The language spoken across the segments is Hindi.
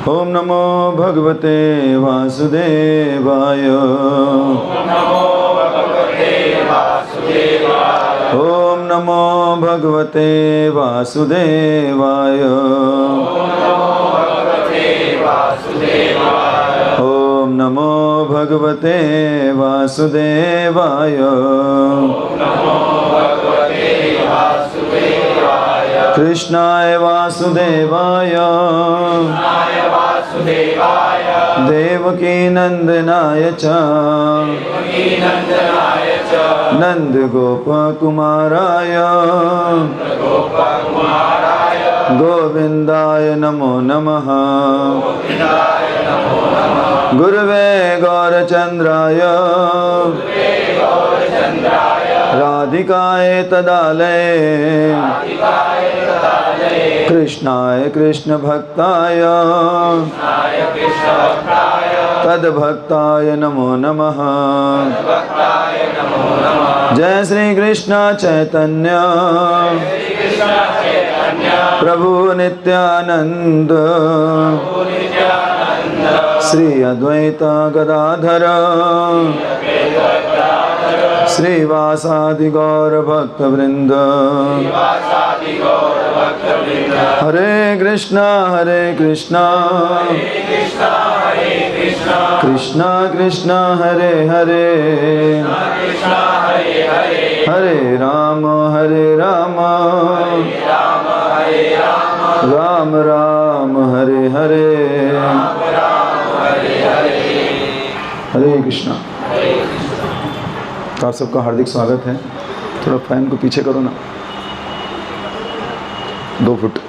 ओम नमो भगवते वासुदेवाय। ओम नमो भगवते वासुदेवाय। ओम नमो भगवते वासुदेवाय। कृष्णाय वासुदेवाय देवकी नंदनाय च नंद गोपकुमाराय गोविंदाय नमो नमः। गुरुवे गौरचंद्राय राधिकाय तदालये कृष्णाय कृष्ण भक्ताय तद्भक्ताय नमो नमः। जय श्री कृष्ण चैतन्य प्रभु नित्यानंद श्री अद्वैत गदाधर श्रीवासादि गौर भक्त वृंद। हरे कृष्णा कृष्णा कृष्णा हरे हरे हरे राम राम राम हरे हरे। हरे कृष्णा। तो आप सबका हार्दिक स्वागत है। थोड़ा फैन को पीछे करो ना, 2 फुट।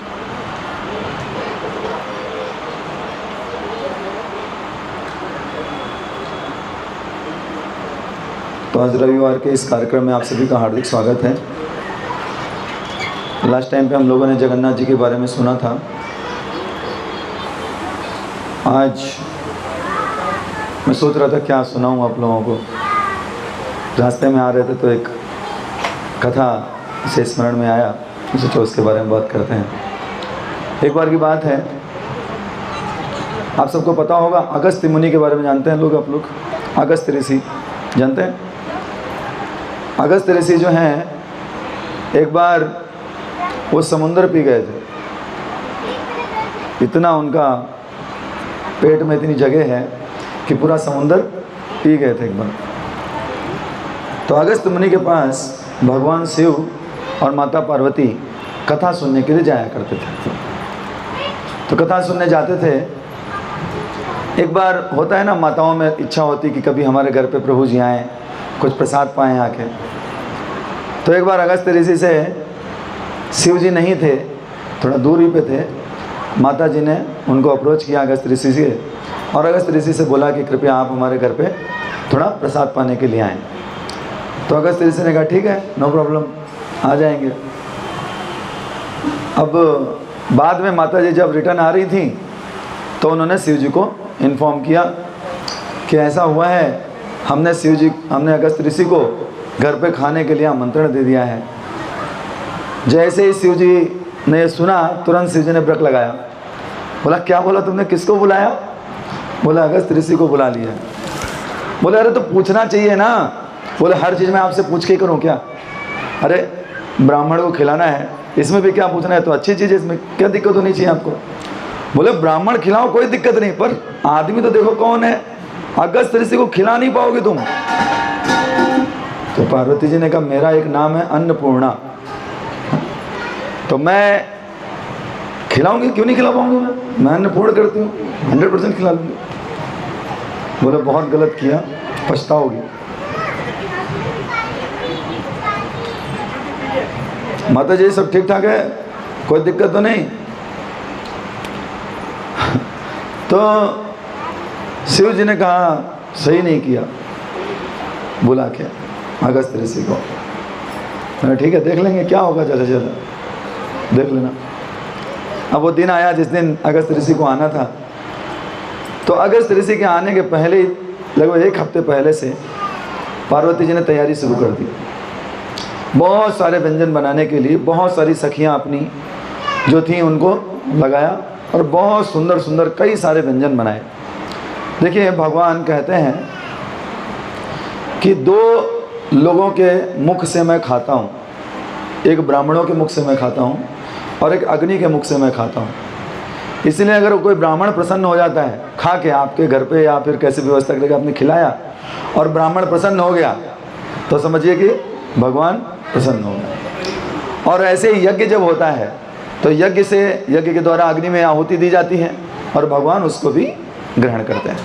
तो आज रविवार के इस कार्यक्रम में आप सभी का हार्दिक स्वागत है। लास्ट टाइम पे हम लोगों ने जगन्नाथ जी के बारे में सुना था। आज मैं सोच रहा था क्या सुनाऊं आप लोगों को। रास्ते में आ रहे थे तो एक कथा से स्मरण में आया, सोचा उसके बारे में बात करते हैं। एक बार की बात है, आप सबको पता होगा अगस्त मुनि के बारे में जानते हैं लोग? आप लोग अगस्त ऋषि जानते हैं? अगस्त ऋषि जो हैं, एक बार वो समुंदर पी गए थे। इतना उनका पेट में इतनी जगह है कि पूरा समुंदर पी गए थे एक बार। तो अगस्त मुनि के पास भगवान शिव और माता पार्वती कथा सुनने के लिए जाया करते थे। तो कथा सुनने जाते थे। एक बार होता है ना, माताओं में इच्छा होती कि कभी हमारे घर पे प्रभु जी आएँ, कुछ प्रसाद पाएँ आके। तो एक बार अगस्त ऋषि से शिव जी नहीं थे, थोड़ा दूरी पे थे। माता जी ने उनको अप्रोच किया अगस्त ऋषि से, और अगस्त ऋषि से बोला कि कृपया आप हमारे घर पे थोड़ा प्रसाद पाने के लिए आएँ। तो अगस्त ऋषि ने कहा ठीक है, नो प्रॉब्लम, आ जाएंगे। अब बाद में माता जी जब रिटर्न आ रही थी तो उन्होंने शिव जी को इन्फॉर्म किया कि ऐसा हुआ है, हमने अगस्त ऋषि को घर पे खाने के लिए आमंत्रण दे दिया है। जैसे ही शिव जी ने सुना, तुरंत शिव जी ने ब्रेक लगाया। बोला क्या बोला तुमने, किसको बुलाया? बोला अगस्त ऋषि को बुला लिया। बोले अरे तो पूछना चाहिए ना। बोले हर चीज़ में आपसे पूछ के करूँ क्या? अरे ब्राह्मण को खिलाना है, इसमें भी क्या पूछना है? तो अच्छी चीज़ है, इसमें क्या दिक्कत होनी चाहिए आपको? बोले ब्राह्मण खिलाओ कोई दिक्कत नहीं, पर आदमी तो देखो कौन है, अगस्त ऋषि को खिला नहीं पाओगे तुम। तो पार्वती जी ने कहा मेरा एक नाम है अन्नपूर्णा, तो मैं खिलाऊंगी, क्यों नहीं खिला पाऊंगी? मैं अन्नपूर्ण करती हूँ, 100% खिला लूँगी। बोले बहुत गलत किया, पछताओगी। माता जी सब ठीक ठाक है, कोई दिक्कत तो नहीं? तो शिव जी ने कहा सही नहीं किया, बुला के अगस्त ऋषि को। मैंने ठीक है देख लेंगे क्या होगा, ज़्यादा से ज़्यादा देख लेना। अब वो दिन आया जिस दिन अगस्त ऋषि को आना था। तो अगस्त ऋषि के आने के पहले ही, लगभग 1 हफ्ते पहले से पार्वती जी ने तैयारी शुरू कर दी। बहुत सारे व्यंजन बनाने के लिए बहुत सारी सखियां अपनी जो थी उनको लगाया और बहुत सुंदर सुंदर कई सारे व्यंजन बनाए। देखिए भगवान कहते हैं कि 2 लोगों के मुख से मैं खाता हूँ, एक ब्राह्मणों के मुख से मैं खाता हूँ और एक अग्नि के मुख से मैं खाता हूँ। इसलिए अगर कोई ब्राह्मण प्रसन्न हो जाता है खा के आपके घर पे या फिर कैसे व्यवस्था करके आपने खिलाया और ब्राह्मण प्रसन्न हो गया तो समझिए कि भगवान प्रसन्न हो गए। और ऐसे ही यज्ञ जब होता है तो यज्ञ के द्वारा अग्नि में आहुति दी जाती है और भगवान उसको भी ग्रहण करते हैं।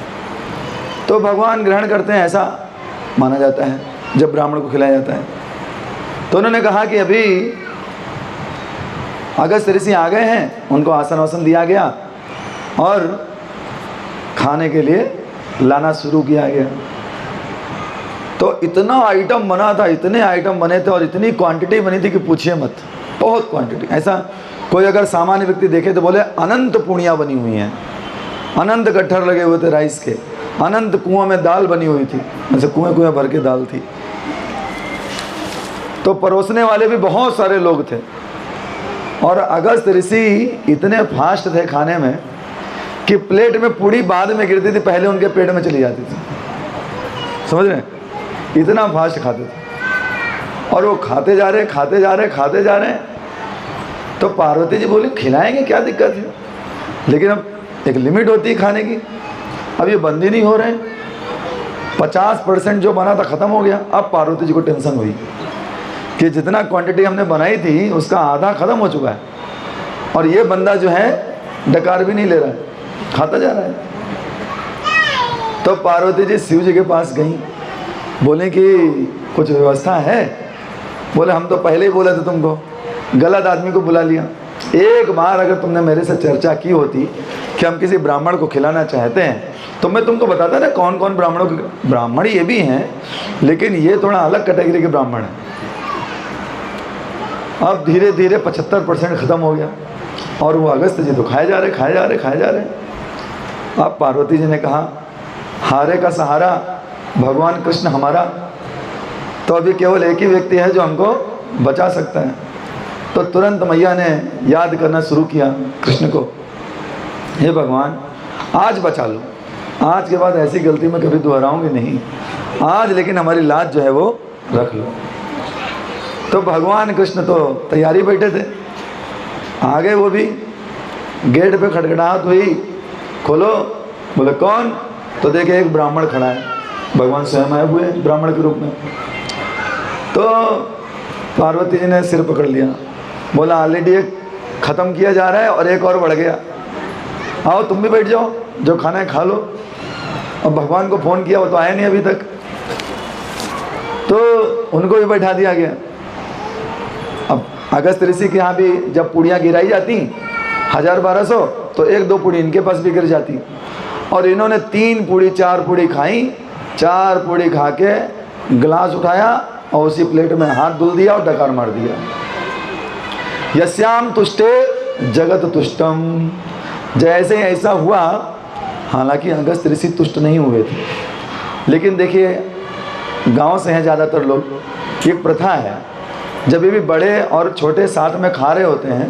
तो भगवान ग्रहण करते हैं ऐसा माना जाता है जब ब्राह्मण को खिलाया जाता है। तो उन्होंने कहा कि अभी अगस्त ऋषि आ गए हैं, उनको आसन वासन दिया गया और खाने के लिए लाना शुरू किया गया। तो इतना आइटम बना था, इतने आइटम बने थे और इतनी क्वांटिटी बनी थी कि पूछिए मत, बहुत क्वांटिटी। ऐसा कोई अगर सामान्य व्यक्ति देखे तो बोले अनंत पूड़ियाँ बनी हुई हैं, अनंत गट्ठर लगे हुए थे राइस के, अनंत कुआं में दाल बनी हुई थी, ऐसे कुएं कुएं भर के दाल थी। तो परोसने वाले भी बहुत सारे लोग थे और अगस्त ऋषि इतने फास्ट थे खाने में कि प्लेट में पूड़ी बाद में गिरती थी, पहले उनके पेट में चली जाती थी। समझ रहे हैं, इतना फास्ट खाते थे। और वो खाते जा रहे। तो पार्वती जी बोली खिलाएंगे, क्या दिक्कत है, लेकिन अब एक लिमिट होती है खाने की। अब ये बंद ही नहीं हो रहे, 50% जो बना था ख़त्म हो गया। अब पार्वती जी को टेंशन हुई कि जितना क्वांटिटी हमने बनाई थी उसका आधा ख़त्म हो चुका है और ये बंदा जो है डकार भी नहीं ले रहा है, खाता जा रहा है। तो पार्वती जी शिव जी के पास गई, बोले कि कुछ व्यवस्था है। बोले हम तो पहले ही बोले थे तुमको, गलत आदमी को बुला लिया। एक बार अगर तुमने मेरे से चर्चा की होती कि हम किसी ब्राह्मण को खिलाना चाहते हैं तो मैं तुमको बताता ना कौन कौन ब्राह्मणों के। ब्राह्मण ये भी हैं लेकिन ये थोड़ा अलग कैटेगरी के ब्राह्मण हैं। अब धीरे धीरे 75% ख़त्म हो गया और वो अगस्त जी तो खाए जा रहे। अब पार्वती जी ने कहा हारे का सहारा भगवान कृष्ण हमारा, तो अभी केवल एक ही व्यक्ति है जो हमको बचा सकता है। तो तुरंत मैया ने याद करना शुरू किया कृष्ण को, हे भगवान आज बचा लो, आज के बाद ऐसी गलती मैं कभी दोहराऊंगी नहीं, आज लेकिन हमारी लाज जो है वो रख लो। तो भगवान कृष्ण तो तैयारी बैठे थे, आ गए वो भी। गेट पे खटखटाहट हुई, खोलो। बोले कौन? तो देखे एक ब्राह्मण खड़ा है, भगवान स्वयं आए हुए ब्राह्मण के रूप में। तो पार्वती जी ने सिर पकड़ लिया, बोला ऑलरेडी एक ख़त्म किया जा रहा है और एक और बढ़ गया, आओ तुम भी बैठ जाओ, जो खाना है खा लो। अब भगवान को फ़ोन किया, वो तो आए नहीं अभी तक, तो उनको भी बैठा दिया गया। अब अगस्त ऋषि के यहाँ भी जब पूड़ियाँ गिराई जाती 1000-1200 तो 1-2 पूड़ी इनके पास भी गिर जाती और इन्होंने 3 पूड़ी 4 पूड़ी खाई। 4 पूड़ी खा के गिलास उठाया और उसी प्लेट में हाथ धुल दिया और डकार मार दिया। यस्याम तुष्टे जगत तुष्टम। जैसे ऐसा हुआ, हालांकि अगस्त ऋषि तुष्ट नहीं हुए थे, लेकिन देखिए गांव से हैं ज़्यादातर लोग। एक प्रथा है, जब भी बड़े और छोटे साथ में खा रहे होते हैं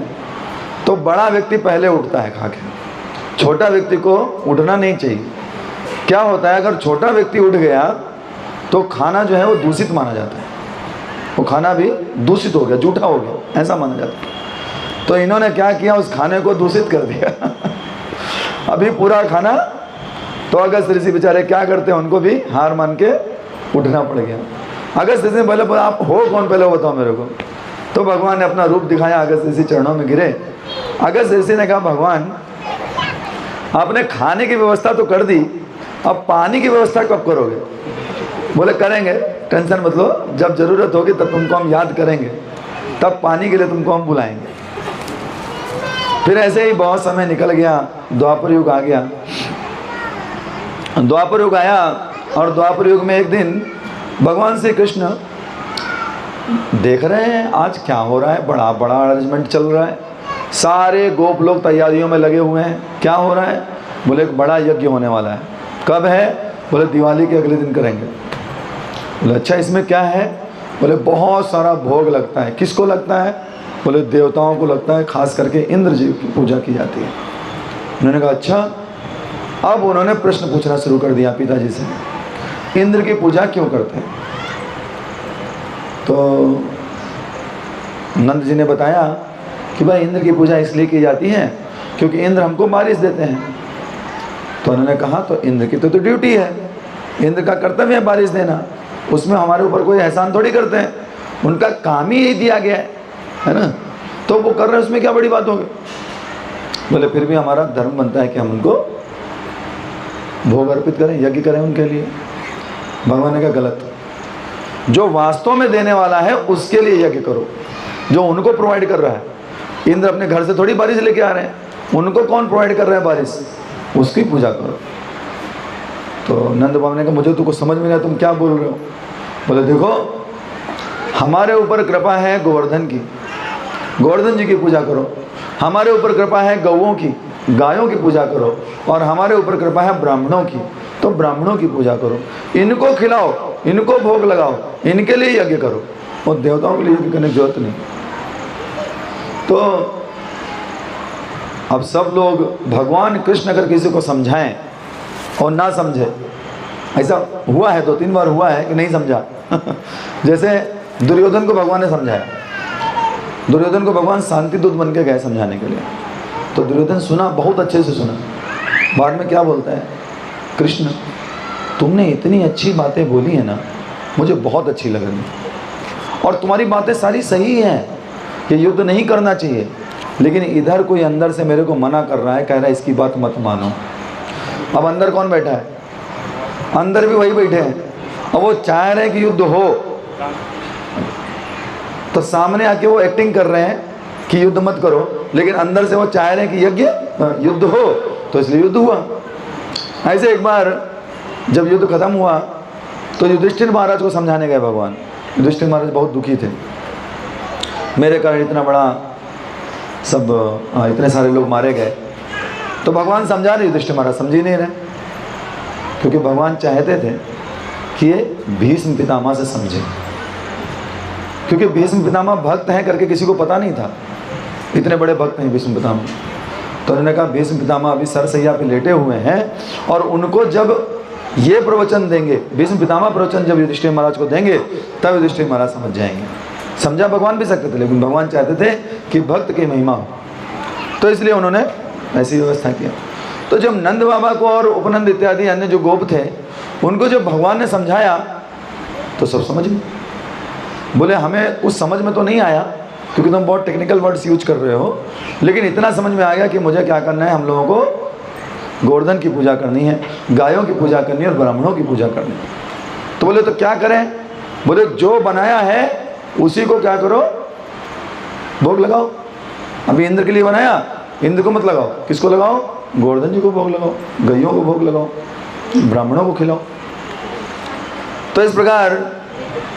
तो बड़ा व्यक्ति पहले उठता है खा के, छोटा व्यक्ति को उठना नहीं चाहिए। क्या होता है, अगर छोटा व्यक्ति उठ गया तो खाना जो है वो दूषित माना जाता है, वो खाना भी दूषित हो गया, जूठा हो गया, ऐसा माना जाता है। तो इन्होंने क्या किया, उस खाने को दूषित कर दिया अभी पूरा खाना। तो अगस्त ऋषि बेचारे क्या करते हैं, उनको भी हार मान के उठना पड़ गया। अगस्त ऋषि ने पहले बोला आप हो कौन, पहले बताओ मेरे को। तो भगवान ने अपना रूप दिखाया, अगस्त ऋषि चरणों में गिरे। अगस्त ऋषि ने कहा भगवान आपने खाने की व्यवस्था तो कर दी, अब पानी की व्यवस्था कब करोगे? बोले करेंगे, टेंशन मत लो, जब ज़रूरत होगी तब तुमको हम याद करेंगे, तब पानी के लिए तुमको हम बुलाएंगे। फिर ऐसे ही बहुत समय निकल गया, द्वापर युग आ गया। द्वापर युग आया और द्वापर युग में एक दिन भगवान श्री कृष्ण देख रहे हैं आज क्या हो रहा है, बड़ा बड़ा अरेंजमेंट चल रहा है, सारे गोप लोग तैयारियों में लगे हुए हैं। क्या हो रहा है? बोले एक बड़ा यज्ञ होने वाला है। कब है? बोले दिवाली के अगले दिन करेंगे। बोले अच्छा इसमें क्या है? बोले बहुत सारा भोग लगता है। किसको लगता है? बोले देवताओं को लगता है, खास करके इंद्र जी की पूजा की जाती है। उन्होंने कहा अच्छा। अब उन्होंने प्रश्न पूछना शुरू कर दिया पिताजी से, इंद्र की पूजा क्यों करते हैं? तो नंद जी ने बताया कि भाई इंद्र की पूजा इसलिए की जाती है क्योंकि इंद्र हमको बारिश देते हैं। तो उन्होंने कहा तो इंद्र की तो ड्यूटी है, इंद्र का कर्तव्य है बारिश देना, उसमें हमारे ऊपर कोई एहसान थोड़ी करते हैं, उनका काम ही यही दिया गया है ना, तो वो कर रहे हैं, उसमें क्या बड़ी बात होगी। बोले फिर भी हमारा धर्म बनता है कि हम उनको भोग अर्पित करें, यज्ञ करें उनके लिए। भगवान ने कहा गलत, जो वास्तव में देने वाला है उसके लिए यज्ञ करो, जो उनको प्रोवाइड कर रहा है। इंद्र अपने घर से थोड़ी बारिश लेके आ रहे हैं, उनको कौन प्रोवाइड कर रहा है बारिश, उसकी पूजा करो। तो नंद बाबा ने कहा मुझे तो कुछ समझ में नहीं, तुम क्या बोल रहे हो? बोले देखो हमारे ऊपर कृपा है गोवर्धन की, गोवर्धन जी की पूजा करो, हमारे ऊपर कृपा है गौओं की, गायों की पूजा करो, और हमारे ऊपर कृपा है ब्राह्मणों की, तो ब्राह्मणों की पूजा करो, इनको खिलाओ, इनको भोग लगाओ, इनके लिए यज्ञ करो, और देवताओं के लिए यज्ञ करने की जरूरत नहीं। तो अब सब लोग भगवान कृष्ण अगर किसी को समझाएं और ना समझे, ऐसा हुआ है 2-3 बार हुआ है कि नहीं समझा जैसे दुर्योधन को भगवान ने समझाया, दुर्योधन को भगवान शांति दूत बन के गए समझाने के लिए, तो दुर्योधन सुना, बहुत अच्छे से सुना। बाद में क्या बोलता है, कृष्ण तुमने इतनी अच्छी बातें बोली है ना, मुझे बहुत अच्छी लग रही, और तुम्हारी बातें सारी सही हैं कि युद्ध नहीं करना चाहिए, लेकिन इधर कोई अंदर से मेरे को मना कर रहा है, कह रहा है इसकी बात मत मानो। अब अंदर कौन बैठा है? अंदर भी वही बैठे हैं, अब वो चाह रहे हैं कि युद्ध हो, तो सामने आके वो एक्टिंग कर रहे हैं कि युद्ध मत करो, लेकिन अंदर से वो चाह रहे हैं कि यज्ञ युद्ध हो, तो इसलिए युद्ध हुआ। ऐसे एक बार जब युद्ध खत्म हुआ तो युधिष्ठिर महाराज को समझाने गए भगवान। युधिष्ठिर महाराज बहुत दुखी थे, मेरे कारण इतना बड़ा सब इतने सारे लोग मारे गए। तो भगवान समझा रहे, युधिष्ठिर महाराज समझ ही नहीं रहे, क्योंकि भगवान चाहते थे कि ये भीष्म पितामह से समझे, क्योंकि भीष्म पितामह भक्त हैं करके किसी को पता नहीं था, इतने बड़े भक्त हैं भीष्म पितामह। तो उन्होंने कहा भीष्म पितामह अभी सरसैया पे लेटे हुए हैं, और उनको जब ये प्रवचन देंगे, भीष्म पितामह प्रवचन जब युधिष्ठिर महाराज को देंगे, तब युधिष्ठिर महाराज समझ जाएंगे। समझा भगवान भी सकते थे, लेकिन भगवान चाहते थे कि भक्त की महिमा हो, तो इसलिए उन्होंने ऐसी व्यवस्था किया। तो जब नंद बाबा को और उपनंद इत्यादि अन्य जो गोप थे, उनको जब भगवान ने समझाया तो सब समझ गए। बोले हमें कुछ समझ में तो नहीं आया, क्योंकि तुम बहुत टेक्निकल वर्ड्स यूज कर रहे हो, लेकिन इतना समझ में आ गया कि मुझे क्या करना है, हम लोगों को गोवर्धन की पूजा करनी है, गायों की पूजा करनी है, और ब्राह्मणों की पूजा करनी है। तो बोले तो क्या करें? बोले जो बनाया है उसी को क्या करो, भोग लगाओ। अभी इंद्र के लिए बनाया, इंद्र को मत लगाओ, किसको लगाओ? गोवर्धन जी को भोग लगाओ, गायों को भोग लगाओ, ब्राह्मणों को खिलाओ। तो इस प्रकार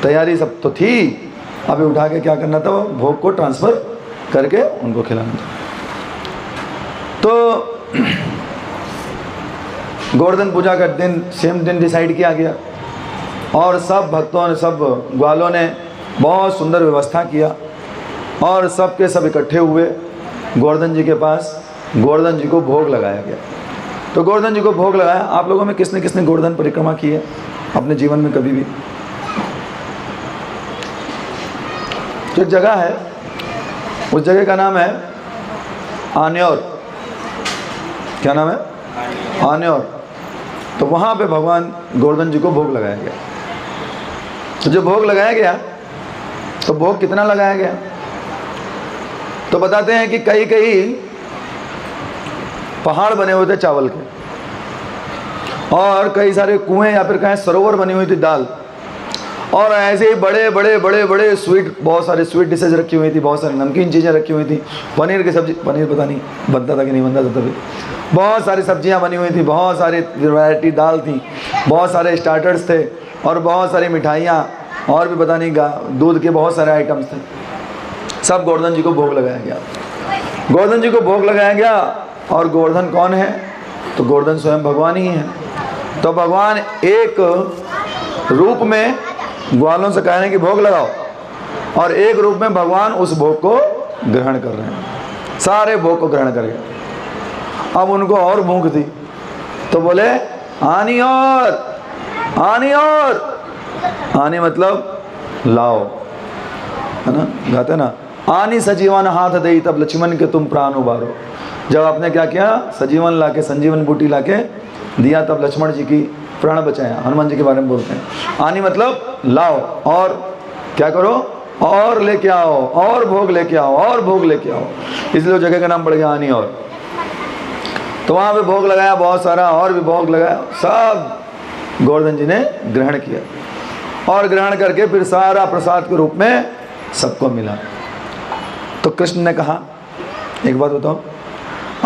तैयारी सब तो थी, अभी उठा के क्या करना था, भोग को ट्रांसफर करके उनको खिलाना था। तो गोवर्धन पूजा का दिन सेम दिन डिसाइड किया गया, और सब भक्तों ने, सब ग्वालों ने बहुत सुंदर व्यवस्था किया, और सब के सब इकट्ठे हुए गोवर्धन जी के पास। गोवर्धन जी को भोग लगाया गया। तो गोवर्धन जी को भोग लगाया। आप लोगों में किसने किसने गोवर्धन परिक्रमा की है अपने जीवन में कभी भी? तो एक जगह है, उस जगह का नाम है आन्योर। क्या नाम है? आन्योर। तो वहाँ पे भगवान गोवर्धन जी को भोग लगाया गया। तो जब भोग लगाया गया, तो भोग कितना लगाया गया? तो बताते हैं कि कई कई पहाड़ बने हुए थे चावल के, और कई सारे कुएं या फिर कहें सरोवर बनी हुई थी दाल, और ऐसे ही बड़े बड़े बड़े बड़े स्वीट, बहुत सारे स्वीट डिशेज रखी हुई थी, बहुत सारी नमकीन चीज़ें रखी हुई थी, पनीर की सब्जी, पनीर पता नहीं बनता था कि नहीं बनता था तभी, बहुत सारी सब्जियां बनी हुई थी, बहुत सारी वैरायटी दाल थी, बहुत सारे स्टार्टर्स थे, और बहुत सारी मिठाइयाँ, और भी पता नहीं दूध के बहुत सारे आइटम्स थे। सब गोवर्धन जी को भोग लगाया गया। गोवर्धन जी को भोग लगाया गया। और गोवर्धन कौन है? तो गोवर्धन स्वयं भगवान ही है। तो भगवान एक रूप में ग्वालों से कह रहे हैं कि भोग लगाओ, और एक रूप में भगवान उस भोग को ग्रहण कर रहे हैं, सारे भोग को ग्रहण कर गए। अब उनको और भूख थी, तो बोले आनी और, आनी और, आनी मतलब लाओ, है ना, गाते ना, आनी सजीवन हाथ दई तब लक्ष्मण के तुम प्राण उबारो। जब आपने क्या किया, सजीवन लाके, संजीवन बूटी लाके दिया, तब लक्ष्मण जी की प्राण बचाया। हनुमान जी के बारे में बोलते हैं। आनी मतलब लाओ, और क्या करो, और लेके आओ, और भोग लेके आओ, और भोग लेके आओ, इसलिए जगह का नाम पड़ गया आनी और। तो वहाँ पे भोग लगाया बहुत सारा, और भी भोग लगाया, सब गोवर्धन जी ने ग्रहण किया, और ग्रहण करके फिर सारा प्रसाद के रूप में सबको मिला। तो कृष्ण ने कहा, एक बात बताओ,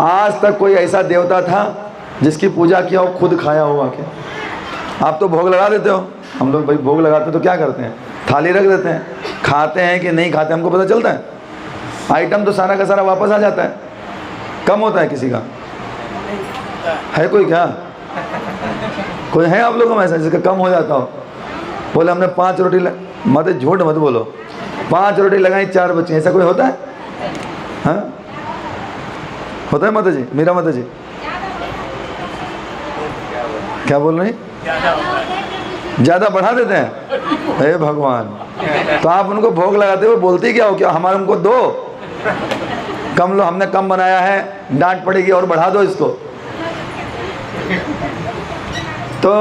आज तक कोई ऐसा देवता था जिसकी पूजा किया हो खुद खाया हुआ क्या? आप तो भोग लगा देते हो, हम लोग भाई भोग लगाते तो क्या करते हैं, थाली रख देते हैं, खाते हैं कि नहीं खाते हमको पता चलता है? आइटम तो सारा का सारा वापस आ जाता है, कम होता है किसी का? है कोई क्या? कोई है आप लोगों में ऐसा जिसका कम हो जाता हो? बोले हमने 5 रोटी मत, झूठ मत बोलो, 5 रोटी लगाई 4 बची, ऐसा कोई होता है? हाँ होता है माता जी, मीरा माता जी? क्या बोल रही? ज़्यादा बढ़ा देते हैं, हे भगवान। तो आप उनको भोग लगाते हुए बोलते क्या हो, क्या हमारे हमको दो, कम लो, हमने कम बनाया है, डांट पड़ेगी और बढ़ा दो इसको। तो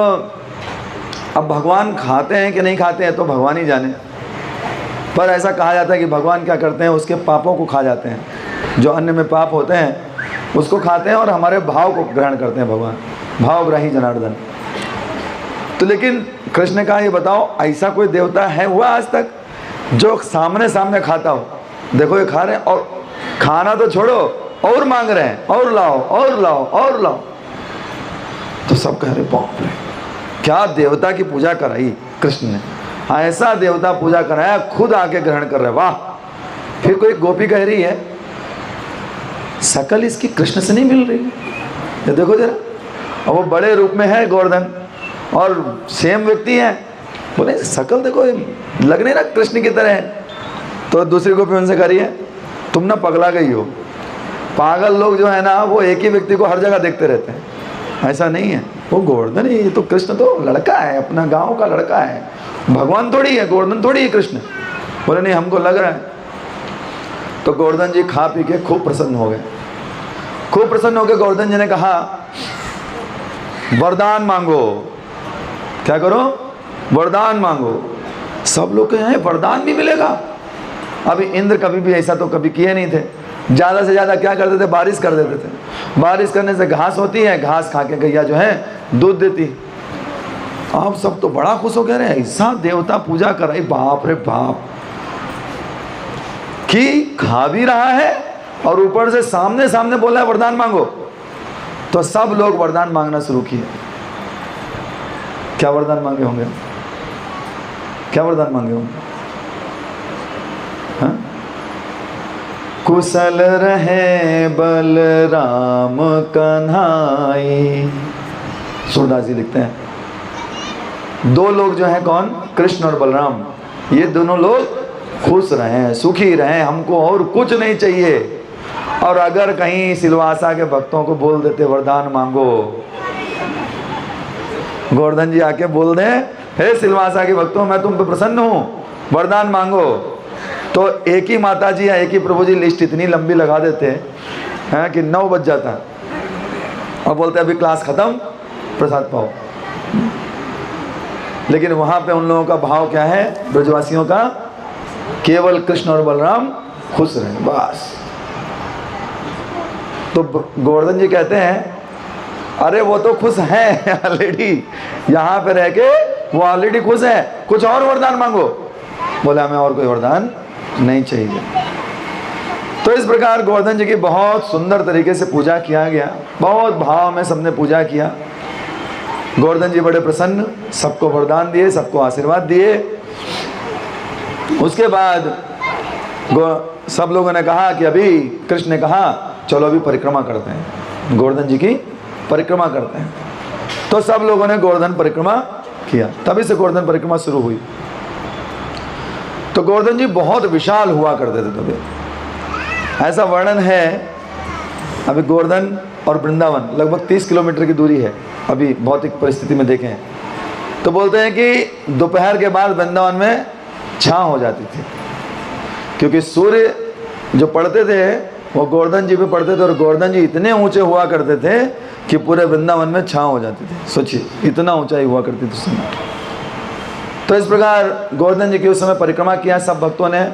अब भगवान खाते हैं कि नहीं खाते हैं तो भगवान ही जाने, पर ऐसा कहा जाता है कि भगवान क्या करते हैं, उसके पापों को खा जाते हैं। जो अन्न में पाप होते हैं उसको खाते हैं और हमारे भाव को ग्रहण करते हैं भगवान, भावग्राही जनार्दन। तो लेकिन कृष्ण ने कहा, ये बताओ ऐसा कोई देवता है हुआ आज तक जो सामने सामने खाता हो? देखो ये खा रहे हैं, और खाना तो छोड़ो और मांग रहे हैं, और लाओ, और लाओ, और लाओ। तो सब कह रहे बाप रे, क्या देवता की पूजा कराई कृष्ण ने, ऐसा देवता पूजा कराया, खुद आके ग्रहण कर रहे, वाह। फिर कोई गोपी कह रही है, शकल इसकी कृष्ण से नहीं मिल रही, ये देखो जरा, और वो बड़े रूप में है गोवर्धन, और सेम व्यक्ति है, बोले शकल देखो लग नहीं रहा कृष्ण की तरह है। तो दूसरी गोपी उनसे कह रही है, तुम ना पगला गई हो, पागल लोग जो है ना वो एक ही व्यक्ति को हर जगह देखते रहते हैं, ऐसा नहीं है, वो गोवर्धन है, ये तो कृष्ण तो लड़का है, अपना गांव का लड़का है, भगवान थोड़ी है, गोवर्धन थोड़ी है कृष्ण। बोले नहीं हमको लग रहा है। तो गोवर्धन जी खा पी के खूब प्रसन्न हो गए, खूब प्रसन्न हो गए। गोवर्धन जी ने कहा, वरदान मांगो। क्या करो? वरदान मांगो। सब लोग कहे वरदान भी मिलेगा? अभी इंद्र कभी भी ऐसा तो कभी किए नहीं थे, ज़्यादा से ज़्यादा क्या करते थे, बारिश कर देते थे। बारिश करने से घास होती है, घास खा के गैया जो है दूध देती। आप सब तो बड़ा खुश हो कह रहे हैं ऐसा देवता पूजा कराई, बाप रे बाप, कि खा भी रहा है और ऊपर से सामने सामने बोला है वरदान मांगो। तो सब लोग वरदान मांगना शुरू किए। क्या वरदान मांगे होंगे? क्या वरदान मांगे होंगे? हाँ? कुशल रहे बलराम कन्हाई। सूरदास जी लिखते हैं, 2 लोग जो हैं कौन? कृष्ण और बलराम। ये दोनों लोग खुश रहें, सुखी रहें, हमको और कुछ नहीं चाहिए। और अगर कहीं सिलवासा के भक्तों को बोल देते वरदान मांगो, गोवर्धन जी आके बोल दें, हे सिलवासा के भक्तों मैं तुम पे प्रसन्न हूँ, वरदान मांगो, तो एक ही माता जी या एक ही प्रभु जी लिस्ट इतनी लंबी लगा देते हैं कि 9 बज जाता और बोलते अभी क्लास खत्म, प्रसाद पाओ। लेकिन वहाँ पे उन लोगों का भाव क्या है, ब्रजवासियों का? केवल कृष्ण और बलराम खुश रहे, बस। तो गोवर्धन जी कहते हैं, अरे वो तो खुश हैं ऑलरेडी, यहाँ पे रह के वो ऑलरेडी खुश है, कुछ और वरदान मांगो। बोला हमें और कोई वरदान नहीं चाहिए। तो इस प्रकार गोवर्धन जी की बहुत सुंदर तरीके से पूजा किया गया, बहुत भाव में सबने पूजा किया। गोवर्धन जी बड़े प्रसन्न, सबको वरदान दिए, सबको आशीर्वाद दिए। उसके बाद सब लोगों ने कहा कि अभी कृष्ण ने कहा चलो अभी परिक्रमा करते हैं, गोवर्धन जी की परिक्रमा करते हैं। तो सब लोगों ने गोवर्धन परिक्रमा किया, तभी से गोवर्धन परिक्रमा शुरू हुई। तो गोवर्धन जी बहुत विशाल हुआ करते थे तभी। ऐसा वर्णन है अभी गोवर्धन और वृंदावन लगभग 30 किलोमीटर की दूरी है अभी भौतिक परिस्थिति में देखें। तो बोलते हैं कि दोपहर के बाद वृंदावन में छाँव हो जाती थी, क्योंकि सूर्य जो पड़ते थे वो गोवर्धन जी पे पड़ते थे, और गोवर्धन जी इतने ऊंचे हुआ करते थे कि पूरे वृंदावन में छाँव हो जाती थी। सोचिए, इतना ऊंचाई हुआ करती थी उस समय। तो इस प्रकार गोवर्धन जी की उस समय परिक्रमा किया सब भक्तों ने,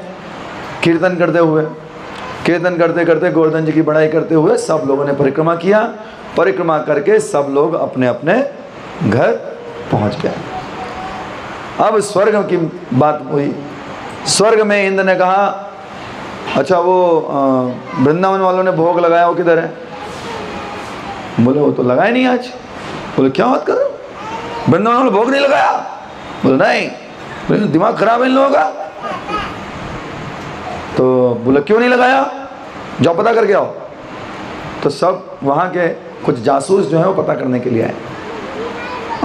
कीर्तन करते हुए, कीर्तन करते करते गोवर्धन जी की बड़ाई करते हुए सब लोगों ने परिक्रमा किया। परिक्रमा करके सब लोग अपने अपने घर पहुंच गए। अब स्वर्ग की बात हुई। स्वर्ग में इंद्र ने कहा, अच्छा वो वृंदावन वालों ने भोग लगाया, वो किधर है? बोले वो तो लगाया नहीं आज। बोले क्या बात कर रहे हो, वृंदावन वालों ने भोग नहीं लगाया? बोले नहीं। बोले दिमाग खराब है इन लोगों का। तो बोले क्यों नहीं लगाया, जाओ पता करके आओ। तो सब वहाँ के कुछ जासूस जो है वो पता करने के लिए आए।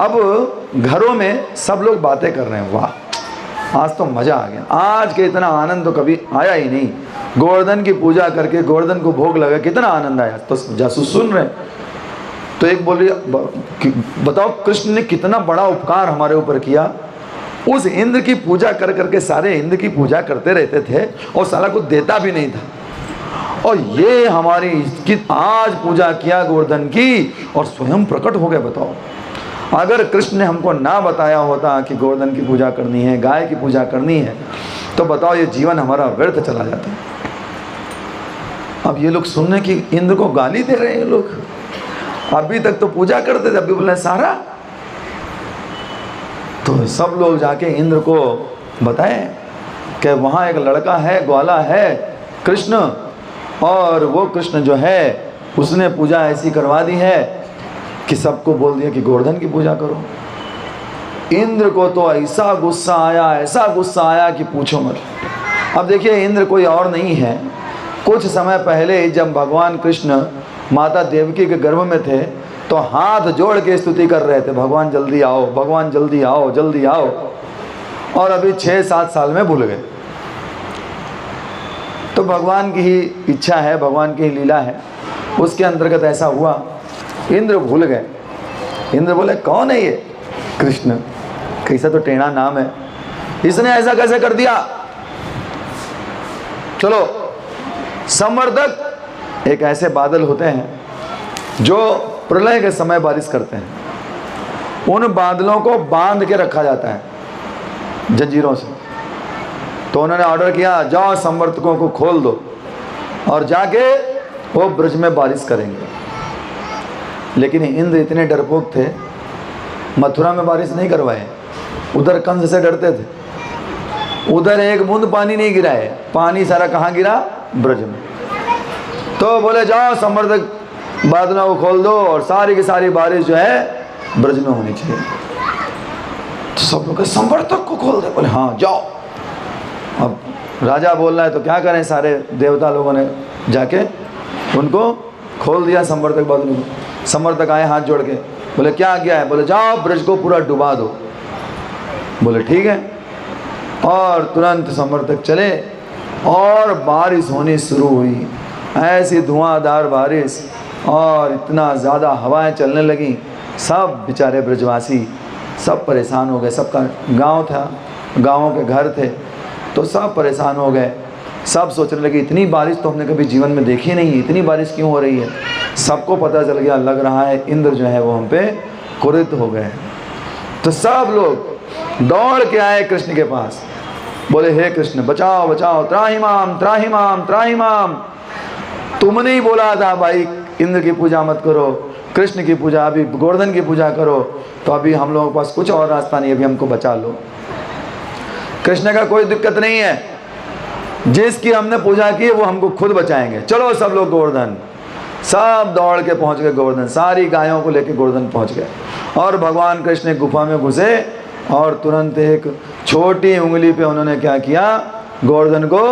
अब घरों में सब लोग बातें कर रहे हैं, वाह आज तो मज़ा आ गया, आज के इतना आनंद तो कभी आया ही नहीं। गोवर्धन की पूजा करके गोवर्धन को भोग लगा, कितना आनंद आया। तो जासूस सुन रहे। तो एक बोल रही, बताओ कृष्ण ने कितना बड़ा उपकार हमारे ऊपर किया। उस इंद्र की पूजा कर करके सारे इंद्र की पूजा करते रहते थे और साला कुछ देता भी नहीं था, और ये हमारी इसकी आज पूजा किया गोवर्धन की और स्वयं प्रकट हो गए। बताओ, अगर कृष्ण ने हमको ना बताया होता कि गोवर्धन की पूजा करनी है, गाय की पूजा करनी है, तो बताओ ये जीवन हमारा व्यर्थ चला जाता। अब ये लोग सुनने की इंद्र को गाली दे रहे हैं लोग, अभी तक तो पूजा करते थे, अभी बोले सारा। तो सब लोग जाके इंद्र को बताएं कि वहाँ एक लड़का है, ग्वाला है कृष्ण, और वो कृष्ण जो है उसने पूजा ऐसी करवा दी है कि सबको बोल दिया कि गोवर्धन की पूजा करो। इंद्र को तो ऐसा गुस्सा आया, ऐसा गुस्सा आया कि पूछो मत। अब देखिए, इंद्र कोई और नहीं है। कुछ समय पहले जब भगवान कृष्ण माता देवकी के गर्भ में थे तो हाथ जोड़ के स्तुति कर रहे थे, भगवान जल्दी आओ, भगवान जल्दी आओ, जल्दी आओ। और अभी 6-7 साल में भूल गए। तो भगवान की ही इच्छा है, भगवान की ही लीला है, उसके अंतर्गत ऐसा हुआ। इंद्र भूल गए। इंद्र बोले कौन है ये कृष्ण, कैसा तो टेढ़ा नाम है, इसने ऐसा कैसे कर दिया। चलो, संवर्धक एक ऐसे बादल होते हैं जो प्रलय के समय बारिश करते हैं। उन बादलों को बांध के रखा जाता है जंजीरों से। तो उन्होंने ऑर्डर किया, जाओ संवर्तकों को खोल दो और जाके वो ब्रज में बारिश करेंगे। लेकिन इंद्र इतने डरपोक थे, मथुरा में बारिश नहीं करवाए। उधर कंस से डरते थे, उधर एक बूंद पानी नहीं गिरा है, पानी सारा कहाँ गिरा, ब्रज में। तो बोले जाओ संवर्धक बादलों को खोल दो और सारी की सारी बारिश जो है ब्रज में होनी चाहिए। तो सब लोग संवर्धक को खोल दे। बोले हाँ जाओ। अब राजा बोल रहा है तो क्या करें, सारे देवता लोगों ने जाके उनको खोल दिया संवर्धक बादलों को। संवर्धक आए हाथ जोड़ के, बोले क्या आज्ञा है। बोले जाओ ब्रज को पूरा डुबा दो। बोले ठीक है। और तुरंत संवर्धक चले और बारिश होनी शुरू हुई, ऐसी धुआंधार बारिश, और इतना ज़्यादा हवाएं चलने लगी। सब बेचारे ब्रजवासी सब परेशान हो गए। सबका गांव था, गांवों के घर थे, तो सब परेशान हो गए। सब सोचने लगे इतनी बारिश तो हमने कभी जीवन में देखी नहीं, इतनी बारिश क्यों हो रही है। सबको पता चल गया, लग रहा है इंद्र जो है वो हम पे क्रोधित हो गए। तो सब लोग दौड़ के आए कृष्ण के पास, बोले हे कृष्ण बचाओ बचाओ, त्राहिमाम त्राहिमाम त्राहिमाम। तुमने ही बोला था भाई इंद्र की पूजा मत करो, कृष्ण की पूजा, अभी गोवर्धन की पूजा करो, तो अभी हम लोगों के पास कुछ और रास्ता नहीं, अभी हमको बचा लो। कृष्ण का कोई दिक्कत नहीं है, जिसकी हमने पूजा की है वो हमको खुद बचाएंगे। चलो सब लोग गोवर्धन। सब दौड़ के पहुंच गए गोवर्धन, सारी गायों को लेके गोवर्धन पहुंच गए। और भगवान कृष्ण गुफा में घुसे और तुरंत एक छोटी उंगली पे उन्होंने क्या किया, गोवर्धन को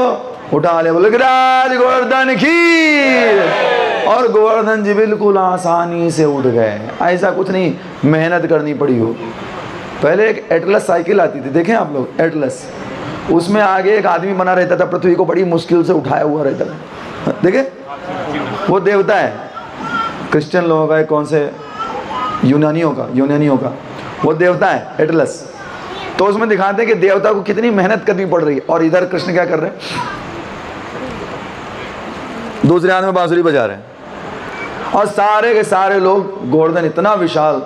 उठा ले। बोले राज गोवर्धन की। और गोवर्धन जी बिल्कुल आसानी से उठ गए। ऐसा कुछ नहीं मेहनत करनी पड़ी हो। पहले एक एटलस साइकिल आती थी, देखें आप लोग एटलस, उसमें आगे एक आदमी बना रहता था, पृथ्वी को बड़ी मुश्किल से उठाया हुआ रहता था, देखे वो देवता है। क्रिश्चियन लोगों का, कौन से यूनानियों का वो देवता है एटलस। तो उसमें दिखाते हैं कि देवता को कितनी मेहनत करनी पड़ रही है, और इधर कृष्ण क्या कर रहे हैं, दूसरे हाथ में बांसुरी बजा रहे हैं, और सारे के सारे लोग, गोवर्धन इतना विशाल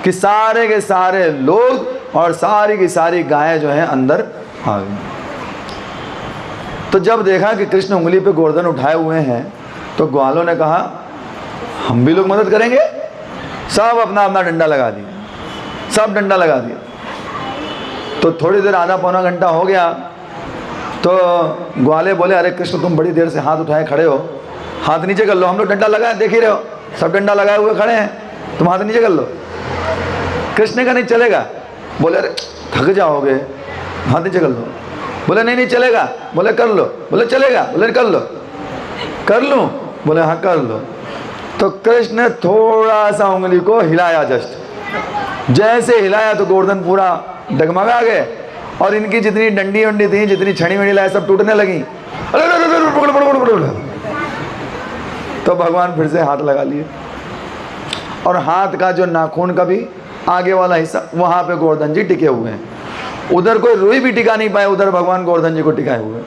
कि सारे के सारे लोग और सारी की सारी गायें जो हैं अंदर आ गई। तो जब देखा कि कृष्ण उंगली पे गोवर्धन उठाए हुए हैं, तो ग्वालों ने कहा हम भी लोग मदद करेंगे। सब अपना अपना डंडा लगा दिया, सब डंडा लगा दिया। तो थोड़ी देर, आधा पौना घंटा हो गया, तो ग्वाले बोले अरे कृष्ण तुम बड़ी देर से हाथ उठाए खड़े हो, हाथ नीचे कर लो, हम लोग डंडा लगाए देख ही रहे हो, सब डंडा लगाए हुए खड़े हैं, तुम हाथ नीचे कर लो। कृष्ण का नहीं चलेगा। बोले अरे थक जाओगे, हाथ नीचे कर लो। बोले नहीं चलेगा। बोले कर लो। बोले चलेगा। बोले कर लो। कर लूँ? बोले हाँ कर लो। तो कृष्ण ने थोड़ा सा उंगली को हिलाया, जस्ट जैसे हिलाया तो गोवर्धन पूरा डगमगा गए, और इनकी जितनी डंडी वंडी थी, जितनी छड़ी वड़ी लाए, सब टूटने लगी। तो भगवान फिर से हाथ लगा लिए, और हाथ का जो नाखून का भी आगे वाला हिस्सा, वहां पे गोवर्धन जी टिके हुए हैं। उधर कोई रुई भी टिका नहीं पाए, उधर भगवान गोवर्धन जी को टिकाए हुए।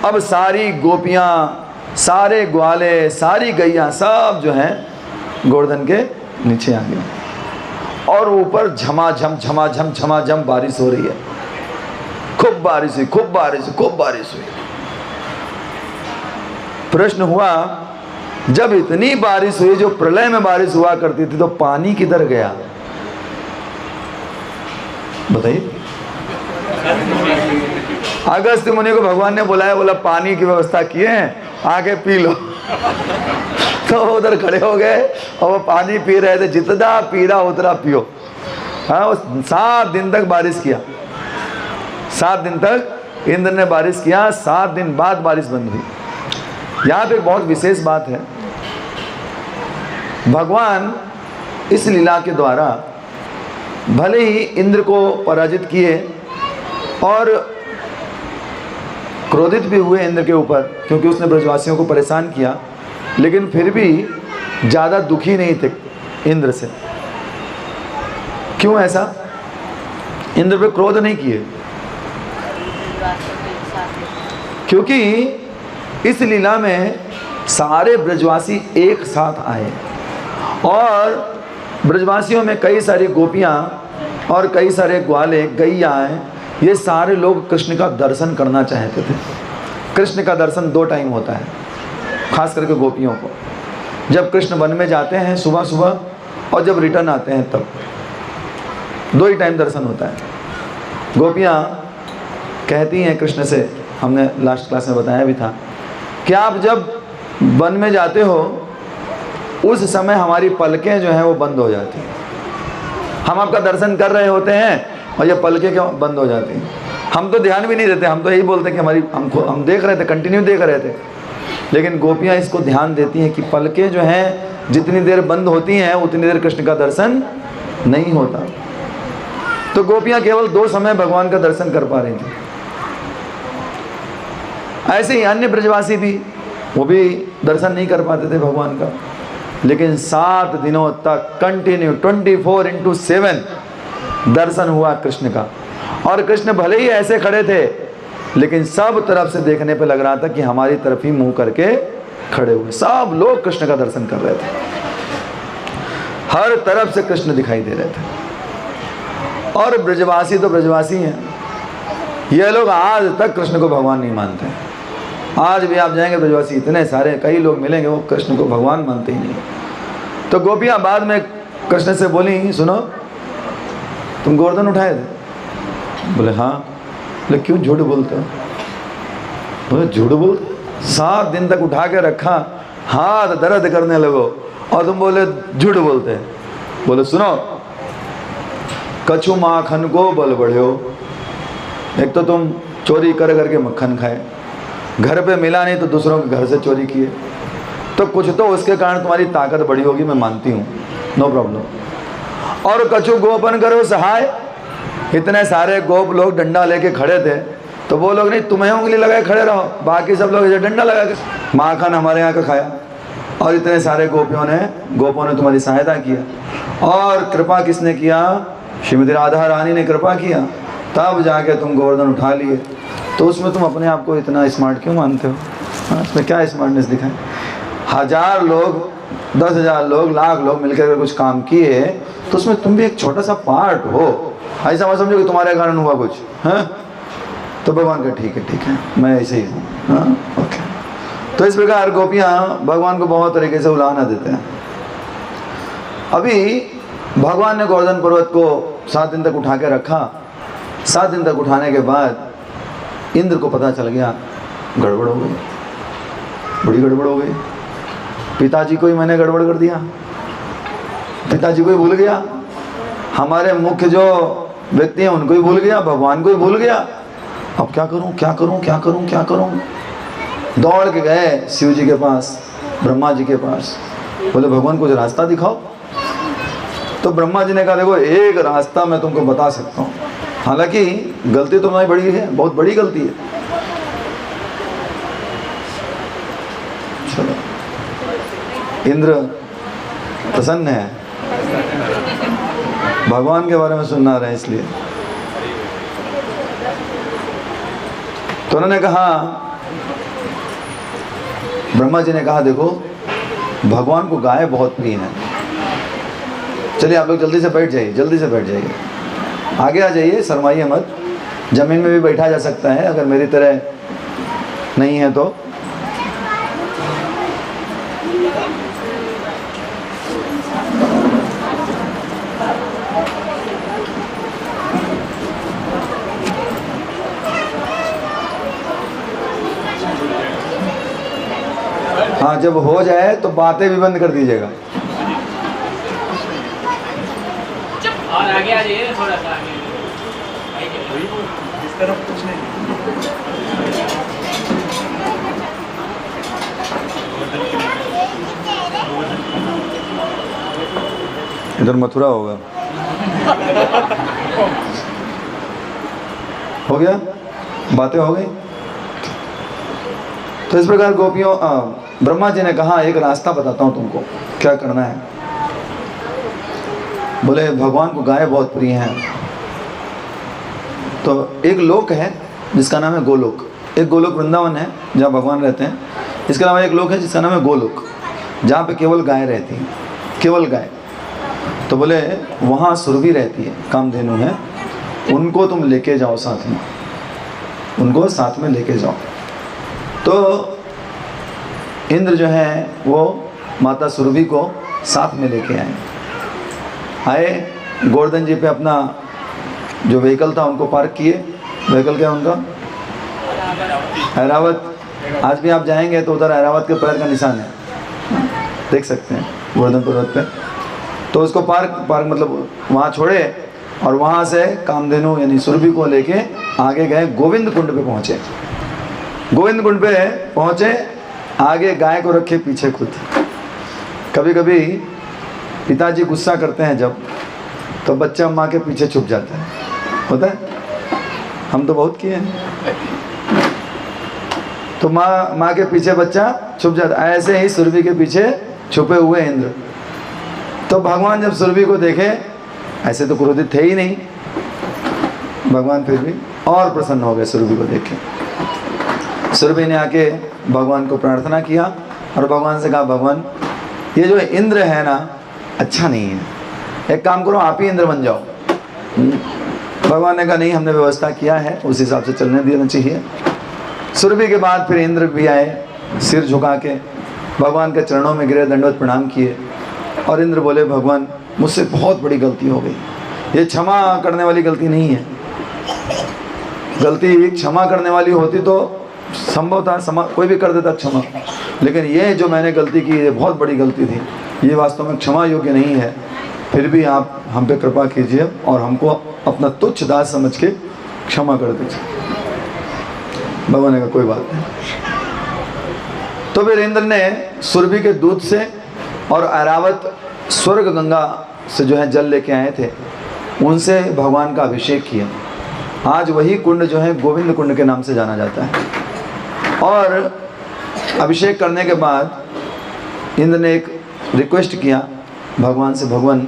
अब सारी गोपियां, सारे ग्वाले, सारी गैया सब जो हैं गोवर्धन के नीचे आ गए, और ऊपर झमाझम बारिश हो रही है। खूब बारिश हुई, खूब बारिश हुई। प्रश्न हुआ, जब इतनी बारिश हुई, जो प्रलय में बारिश हुआ करती थी, तो पानी किधर गया? बताइए। अगस्त्य मुनि को भगवान ने बुलाया, बोला पानी की व्यवस्था किए हैं, आके पी लो। तो उधर खड़े हो गए और वो पानी पी रहे थे, जितना पीना उतना पियो। हाँ, 7 दिन तक बारिश किया, 7 दिन तक इंद्र ने बारिश किया। 7 दिन बाद बारिश बंद हुई। यहाँ पे एक बहुत विशेष बात है, भगवान इस लीला के द्वारा भले ही इंद्र को पराजित किए और क्रोधित भी हुए इंद्र के ऊपर, क्योंकि उसने ब्रजवासियों को परेशान किया, लेकिन फिर भी ज़्यादा दुखी नहीं थे इंद्र से। क्यों ऐसा? इंद्र पे क्रोध नहीं किए, क्योंकि इस लीला में सारे ब्रजवासी एक साथ आए, और ब्रजवासियों में कई सारी गोपियाँ और कई सारे ग्वाले, गैयाएँ, ये सारे लोग कृष्ण का दर्शन करना चाहते थे। कृष्ण का दर्शन 2 टाइम होता है, खास करके गोपियों को। जब कृष्ण वन में जाते हैं सुबह सुबह, और जब रिटर्न आते हैं तब 2 ही टाइम दर्शन होता है। गोपियाँ कहती हैं कृष्ण से, हमने लास्ट क्लास में बताया भी था, कि आप जब वन में जाते हो उस समय हमारी पलकें जो हैं वो बंद हो जाती हैं। हम आपका दर्शन कर रहे होते हैं और ये पलकें क्यों बंद हो जाती हैं? हम तो ध्यान भी नहीं देते, हम तो यही बोलते हैं कि हम देख रहे थे, कंटिन्यू देख रहे थे। लेकिन गोपियाँ इसको ध्यान देती हैं कि पलकें जो हैं जितनी देर बंद होती हैं उतनी देर कृष्ण का दर्शन नहीं होता। तो गोपियाँ केवल 2 समय भगवान का दर्शन कर पा रही थी। ऐसे ही अन्य ब्रजवासी भी, वो भी दर्शन नहीं कर पाते थे भगवान का। लेकिन 7 दिनों तक कंटिन्यू 24/7 दर्शन हुआ कृष्ण का। और कृष्ण भले ही ऐसे खड़े थे, लेकिन सब तरफ से देखने पे लग रहा था कि हमारी तरफ ही मुंह करके खड़े हुए। सब लोग कृष्ण का दर्शन कर रहे थे, हर तरफ से कृष्ण दिखाई दे रहे थे। और ब्रजवासी तो ब्रजवासी हैं, ये लोग आज तक कृष्ण को भगवान नहीं मानते। आज भी आप जाएंगे ब्रजवासी, इतने सारे कई लोग मिलेंगे, वो कृष्ण को भगवान मानते ही नहीं। तो गोपियाँ बाद में कृष्ण से बोली, सुनो तुम गोवर्धन उठाए थे? बोले हाँ। बोले क्यों झूठ बोलते हो? बोले झूठ बोलते, 7 दिन तक उठा के रखा, हाथ दर्द करने लगो और तुम बोले झूठ बोलते हैं। बोले सुनो, कछु माखन को बल बढ़ो। एक तो तुम चोरी कर करके मक्खन खाए, घर पे मिला नहीं तो दूसरों के घर से चोरी किए, तो कुछ तो उसके कारण तुम्हारी ताकत बड़ी होगी, मैं मानती हूँ, नो प्रॉब्लम। और कछु गोपन करो सहाय। इतने सारे गोप लोग डंडा लेके खड़े थे, तो वो लोग नहीं, तुम्हें उंगली लगाए खड़े रहो, बाकी सब लोग इसे डंडा लगा के। माखन हमारे यहाँ का खाया, और इतने सारे गोपों ने तुम्हारी सहायता किया। और कृपा किसने किया? श्रीमती राधा रानी ने कृपा किया, तब जाके तुम गोवर्धन उठा लिए। तो उसमें तुम अपने आप को इतना स्मार्ट क्यों मानते हो? हाँ, इसमें क्या स्मार्टनेस दिखाए? 1000 लोग, 10,000 लोग, लाख लोग मिलकर अगर कुछ काम किए तो उसमें तुम भी एक छोटा सा पार्ट हो। ऐसा मत समझो कि तुम्हारे कारण हुआ कुछ। हाँ, तो भगवान का ठीक है, मैं ऐसे ही हूँ। हाँ, ओके। तो इस प्रकार गोपियाँ भगवान को बहुत तरीके से उलाहना देते हैं। अभी भगवान ने गोवर्धन पर्वत को 7 दिन तक उठा के रखा। 7 दिन तक उठाने के बाद इंद्र को पता चल गया गड़बड़ हो गई, बड़ी गड़बड़ हो गई। पिताजी को ही मैंने गड़बड़ कर दिया, पिताजी को ही भूल गया, हमारे मुख्य जो व्यक्ति हैं उनको ही भूल गया, भगवान को ही भूल गया। अब क्या करूं, क्या करूं, क्या करूं, क्या करूं? दौड़ के गए शिव जी के पास, ब्रह्मा जी के पास, बोले भगवान कुछ रास्ता दिखाओ। तो ब्रह्मा जी ने कहा देखो एक रास्ता मैं तुमको बता सकता हूँ, हालांकि गलती तो तुम्हारी बड़ी है, बहुत बड़ी गलती है। चलो, इंद्र प्रसन्न है, भगवान के बारे में सुनना रहे इसलिए। तो उन्होंने कहा, ब्रह्मा जी ने कहा देखो भगवान को गाय बहुत प्रिय है, चलिए आप लोग जल्दी से बैठ जाइए, जल्दी से बैठ जाइए, आगे आ जाइए, शर्माइए मत। जमीन में भी बैठा जा सकता है अगर मेरी तरह नहीं है तो। हाँ, जब हो जाए तो बातें भी बंद कर दीजिएगा। और आगे आ जाइए, थोड़ा सा आगे। इस तरफ कुछ नहीं। इधर मथुरा होगा। हो गया, बातें हो गई। तो इस प्रकार गोपियों ब्रह्मा जी ने कहा एक रास्ता बताता हूँ तुमको, क्या करना है। बोले भगवान को गाय बहुत प्रिय हैं। तो एक लोक है जिसका नाम है गोलोक, एक गोलोक वृंदावन है जहाँ भगवान रहते हैं। इसके अलावा एक लोक है जिसका नाम है गोलोक, जहाँ पे केवल गाय रहती है, केवल गाय। तो बोले वहाँ सुरभि रहती है, कामधेनु है, उनको तुम लेके जाओ साथ में, उनको साथ में लेके जाओ। तो इंद्र जो है वो माता सुरभि को साथ में लेके आए। गोवर्धन जी पे अपना जो व्हीकल था उनको पार्क किए। व्हीकल क्या उनका? ऐरावत। आज भी आप जाएंगे तो उधर ऐरावत के पैर का निशान है, देख सकते हैं गोवर्धन पर्वत पे। तो उसको पार्क मतलब वहाँ छोड़े और वहाँ से कामधेनु यानी सुरभि को लेके आगे गए, गोविंद कुंड पे पहुँचे। गोविंद कुंड पे पहुँचे, आगे गाय को रखे, पीछे खुद। कभी कभी पिताजी गुस्सा करते हैं जब, तो बच्चा माँ के पीछे छुप जाता है, होता है, हम तो बहुत किए हैं। तो माँ के पीछे बच्चा छुप जाता है। ऐसे ही सुरभि के पीछे छुपे हुए इंद्र। तो भगवान जब सुरभि को देखे, ऐसे तो क्रोधित थे ही नहीं, भगवान फिर भी और प्रसन्न हो गए सुरभि को देख के। सुरभि ने आके भगवान को प्रार्थना किया और भगवान से कहा भगवान ये जो इंद्र है ना अच्छा नहीं है, एक काम करो आप ही इंद्र बन जाओ। भगवान ने कहा नहीं, हमने व्यवस्था किया है, उस हिसाब से चलने देना चाहिए। सुरभि के बाद फिर इंद्र भी आए, सिर झुका के भगवान के चरणों में गिरे, दंडवत प्रणाम किए। और इंद्र बोले भगवान मुझसे बहुत बड़ी गलती हो गई, ये क्षमा करने वाली गलती नहीं है। गलती क्षमा करने वाली होती तो संभव था, कोई भी कर देता क्षमा, लेकिन ये जो मैंने गलती की ये बहुत बड़ी गलती थी, ये वास्तव में क्षमा योग्य नहीं है। फिर भी आप हम पे कृपा कीजिए और हमको अपना तुच्छ दास समझ के क्षमा कर दीजिए। भगवान ने कहा कोई बात नहीं। तो फिर इंद्र ने सुरभि के दूध से और ऐरावत स्वर्ग गंगा से जो है जल लेके आए थे, उनसे भगवान का अभिषेक किया। आज वही कुंड जो है गोविंद कुंड के नाम से जाना जाता है। और अभिषेक करने के बाद इंद्र ने एक रिक्वेस्ट किया भगवान से, भगवान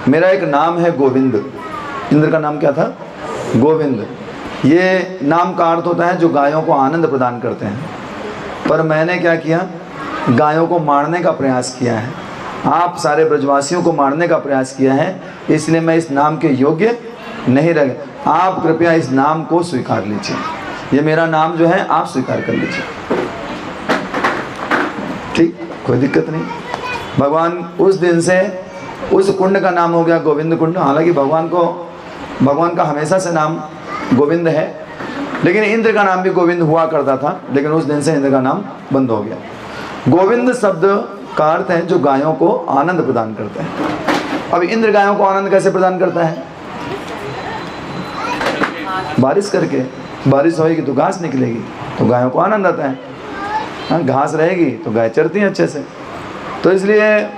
मेरा एक नाम है गोविंद। इंद्र का नाम क्या था? गोविंद। ये नाम का अर्थ होता है जो गायों को आनंद प्रदान करते हैं। पर मैंने क्या किया? गायों को मारने का प्रयास किया है, आप सारे ब्रजवासियों को मारने का प्रयास किया है, इसलिए मैं इस नाम के योग्य नहीं रहे। आप कृपया इस नाम को स्वीकार लीजिए, ये मेरा नाम जो है आप स्वीकार कर लीजिए। ठीक, कोई दिक्कत नहीं। भगवान उस दिन से उस कुंड का नाम हो गया गोविंद कुंड। हालांकि भगवान का हमेशा से नाम गोविंद है, लेकिन इंद्र का नाम भी गोविंद हुआ करता था, लेकिन उस दिन से इंद्र का नाम बंद हो गया। गोविंद शब्द का अर्थ है जो गायों को आनंद प्रदान करते हैं। अब इंद्र गायों को आनंद कैसे प्रदान करता है? बारिश करके। बारिश होगी तो घास निकलेगी, तो गायों को आनंद आता है। हाँ, घास रहेगी तो गाय चरती हैं अच्छे से। तो इसलिए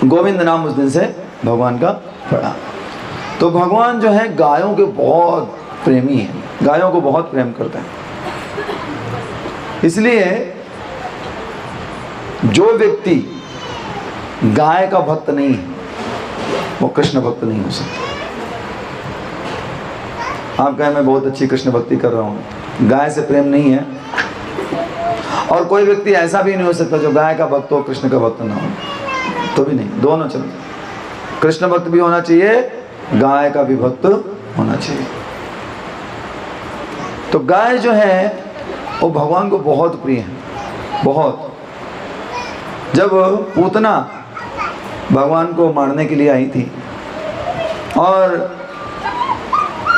गोविंद नाम उस दिन से भगवान का पड़ा। तो भगवान जो है गायों के बहुत प्रेमी हैं, गायों को बहुत प्रेम करते हैं। इसलिए जो व्यक्ति गाय का भक्त नहीं है वो कृष्ण भक्त नहीं हो सकता। आप कहें मैं बहुत अच्छी कृष्ण भक्ति कर रहा हूँ, गाय से प्रेम नहीं है। और कोई व्यक्ति ऐसा भी नहीं हो सकता जो गाय का भक्त हो कृष्ण का भक्त ना हो, तो भी नहीं, दोनों चलते। कृष्ण भक्त भी होना चाहिए, गाय का भी भक्त होना चाहिए। तो गाय जो है वो भगवान को बहुत प्रिय है, बहुत। जब पूतना भगवान को मारने के लिए आई थी और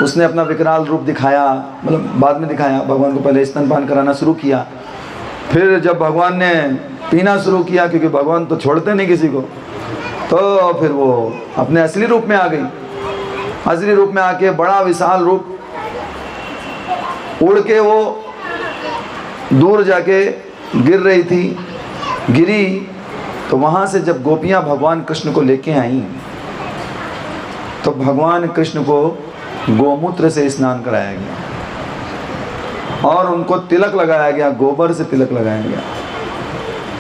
उसने अपना विकराल रूप दिखाया, मतलब बाद में दिखाया, भगवान को पहले स्तनपान कराना शुरू किया। फिर जब भगवान ने पीना शुरू किया, क्योंकि भगवान तो छोड़ते नहीं किसी को, तो फिर वो अपने असली रूप में आ गई। असली रूप में आके बड़ा विशाल रूप, उड़ के वो दूर जाके गिर रही थी। गिरी तो वहाँ से जब गोपियाँ भगवान कृष्ण को लेके आईं, तो भगवान कृष्ण को गोमूत्र से स्नान कराया गया और उनको तिलक लगाया गया, गोबर से तिलक लगाया गया।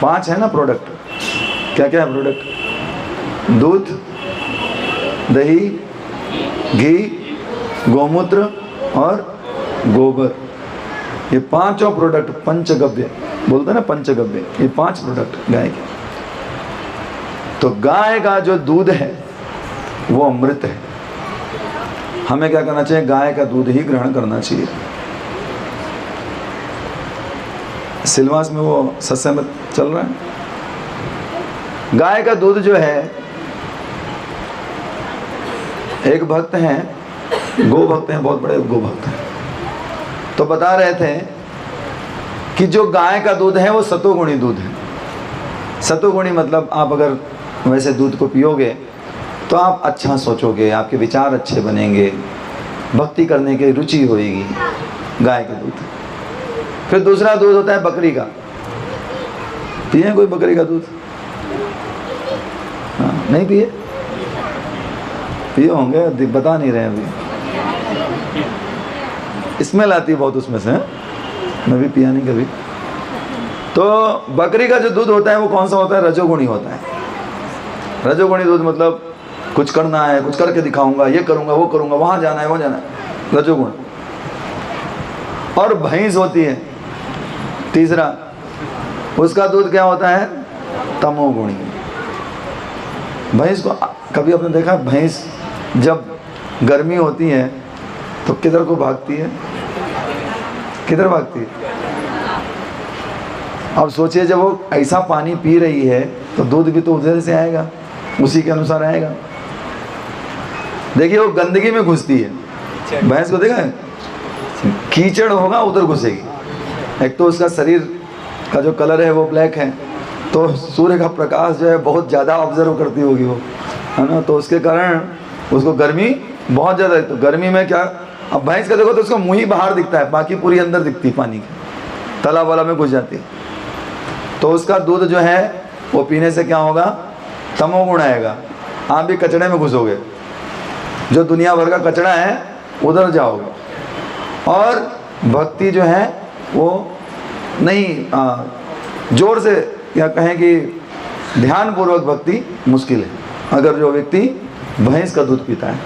5 है ना प्रोडक्ट, क्या क्या है प्रोडक्ट? दूध, दही, घी, गोमूत्र और गोबर। ये 5 प्रोडक्ट पंचगव्य बोलते हैं ना, पंचगव्य, ये 5 प्रोडक्ट गाय के। तो गाय का जो दूध है वो अमृत है। हमें क्या करना चाहिए? गाय का दूध ही ग्रहण करना चाहिए। सिलवास में वो सत्संग चल रहा है। गाय का दूध जो है, एक भक्त हैं, गो भक्त हैं, बहुत बड़े गो भक्त हैं, तो बता रहे थे कि जो गाय का दूध है वो सतोगुणी दूध है। सतोगुणी मतलब आप अगर वैसे दूध को पियोगे तो आप अच्छा सोचोगे, आपके विचार अच्छे बनेंगे, भक्ति करने की रुचि होएगी, गाय का दूध। फिर दूसरा दूध होता है बकरी का। पिए कोई बकरी का दूध? हाँ, नहीं पिए? पिए होंगे, बता नहीं रहे अभी। स्मेल आती है बहुत उसमें से, मैं भी पिया नहीं कभी। तो बकरी का जो दूध होता है वो कौन सा होता है? रजोगुणी होता है। रजोगुणी दूध मतलब कुछ करना है, कुछ करके दिखाऊंगा, ये करूंगा, वो करूंगा, वहां जाना है, वो जाना है, रजोगुण। और भैंस होती है तीसरा, उसका दूध क्या होता है? तमोगुणी। भैंस को कभी आपने देखा? भैंस जब गर्मी होती है तो किधर को भागती है? किधर भागती है? अब सोचिए, जब वो ऐसा पानी पी रही है तो दूध भी तो उधर से आएगा, उसी के अनुसार आएगा। देखिए वो गंदगी में घुसती है, भैंस को देखा है? कीचड़ होगा उधर घुसेगी। एक तो उसका शरीर का जो कलर है वो ब्लैक है, तो सूर्य का प्रकाश जो है बहुत ज़्यादा ऑब्जर्व करती होगी वो, है ना, तो उसके कारण उसको गर्मी बहुत ज़्यादा है। तो गर्मी में क्या, अब भैंस का देखो तो उसका मुँह ही बाहर दिखता है, बाकी पूरी अंदर दिखती है, पानी के तालाब वाला में घुस जाती है। तो उसका दूध जो है वो पीने से क्या होगा? तमोगुण आएगा। आप भी कचड़े में घुसोगे, जो दुनिया भर का कचड़ा है उधर जाओगे। और भक्ति जो है वो नहीं, जोर से या कहें कि ध्यानपूर्वक भक्ति मुश्किल है। अगर जो व्यक्ति भैंस का दूध पीता है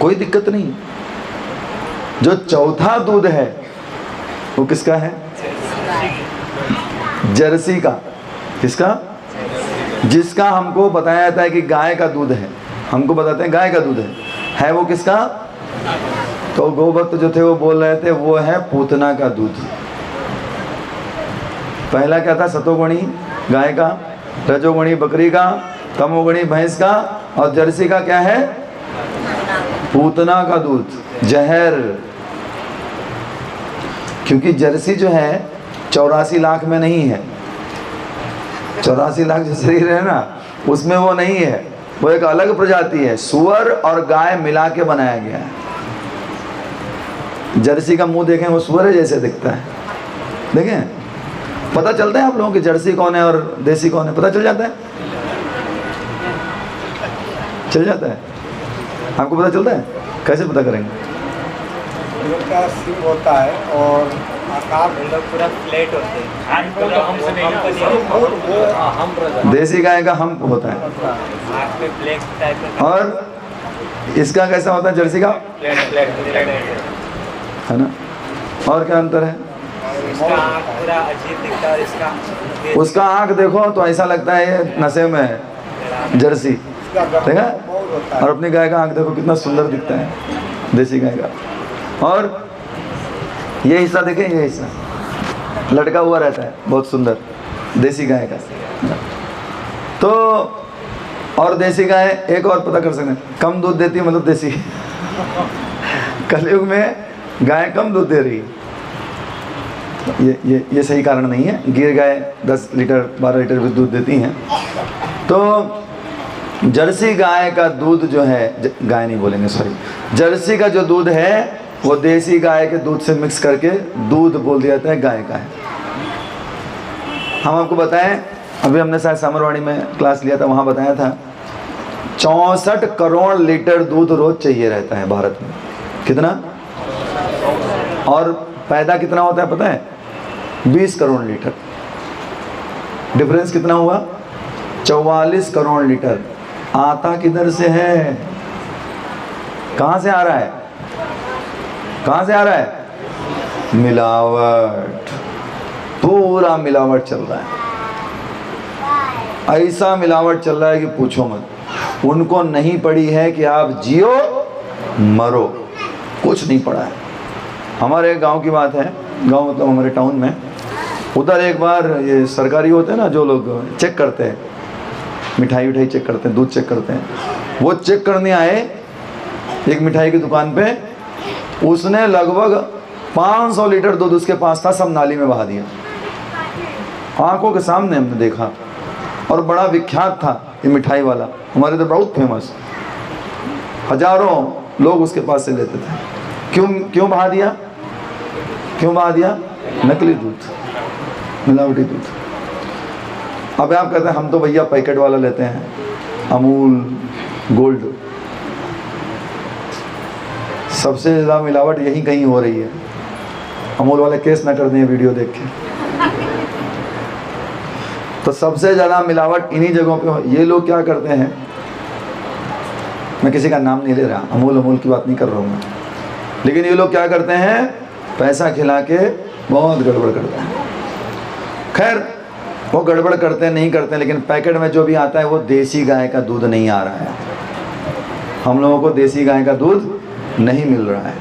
कोई दिक्कत नहीं। जो चौथा दूध है वो किसका है? जर्सी का। किसका? जिसका हमको बताया जाता है कि गाय का दूध है, हमको बताते हैं गाय का दूध है वो किसका? तो गोभक्त जो थे वो बोल रहे थे वो है पूतना का दूध। पहला क्या था? सतोगुणी गाय का, रजोगुणी बकरी का, तमोगुणी भैंस का, और जर्सी का क्या है? पूतना का दूध, जहर। क्योंकि जर्सी जो है 84 लाख में नहीं है। 84 लाख जो शरीर है ना उसमें वो नहीं है, वो एक अलग प्रजाति है। सुअर और गाय मिला के बनाया गया है। जर्सी का मुंह देखें वो सुअर जैसे दिखता है। देखें, पता चलता है आप लोगों की जर्सी कौन है और देसी कौन है? पता चल जाता है? चल जाता है? आपको पता चलता है? कैसे पता करेंगे? का सिंह होता है और आकार पूरा फ्लैट होते हैं। देसी गाय का हम होता है ब्लैक टाइप और इसका कैसा होता है? जर्सी का है ना। और क्या अंतर है? इसका आँख पूरा अजीब दिखता है, इसका उसका आँख देखो तो ऐसा लगता है ये नशे में है, जर्सी। देखा? और अपनी गाय का आँख देखो कितना सुंदर दिखता है देसी गाय का। और ये हिस्सा देखें, ये हिस्सा लटका हुआ रहता है, बहुत सुंदर देसी गाय का। तो और देसी गाय एक और पता कर सकते हैं, कम दूध देती है, मतलब देसी। कलयुग में गाय कम दूध दे रही है। ये सही कारण नहीं है। गिर गाय 10 लीटर 12 लीटर भी दूध देती हैं। तो जर्सी गाय का दूध जो है, गाय नहीं बोलेंगे सॉरी, जर्सी का जो दूध है वो देसी गाय के दूध से मिक्स करके दूध बोल दिया जाता है गाय का है। हम आपको बताएं, अभी हमने शायद सामरवाड़ी में क्लास लिया था, वहाँ बताया था 64 करोड़ लीटर दूध रोज चाहिए रहता है भारत में। कितना? और पैदा कितना होता है पता है? 20 करोड़ लीटर। डिफरेंस कितना हुआ? 44 करोड़ लीटर। आता किधर से है? कहाँ से आ रहा है? कहाँ से आ रहा है? मिलावट, पूरा मिलावट चल रहा है। ऐसा मिलावट चल रहा है कि पूछो मत। उनको नहीं पड़ी है कि आप जियो मरो, कुछ नहीं पड़ा है। हमारे गांव की बात है, गांव मतलब हमारे टाउन में, उधर एक बार ये सरकारी होते हैं ना जो लोग चेक करते हैं, मिठाई चेक करते हैं, दूध चेक करते हैं, वो चेक करने आए एक मिठाई की दुकान पे। उसने लगभग 500 लीटर दूध उसके पास था, सब नाली में बहा दिया। आंखों के सामने हमने देखा। और बड़ा विख्यात था ये मिठाई वाला, हमारे तो बहुत फेमस, हजारों लोग उसके पास से लेते थे। क्यों बहा दिया? क्यों बहा दिया? नकली दूध, मिलावटी दूध। अब आप कहते हैं हम तो भैया पैकेट वाला लेते हैं, अमूल गोल्ड। सबसे ज़्यादा मिलावट यही कहीं हो रही है। अमूल वाले केस ना कर दें वीडियो देख के। तो सबसे ज़्यादा मिलावट इन्हीं जगहों पे हो। ये लोग क्या करते हैं, मैं किसी का नाम नहीं ले रहा, अमूल की बात नहीं कर रहा हूँ मैं, लेकिन ये लोग क्या करते हैं, पैसा खिला के बहुत गड़बड़ करते हैं। खैर वो गड़बड़ करते नहीं करते, लेकिन पैकेट में जो भी आता है वो देसी गाय का दूध नहीं आ रहा है। हम लोगों को देसी गाय का दूध नहीं मिल रहा है।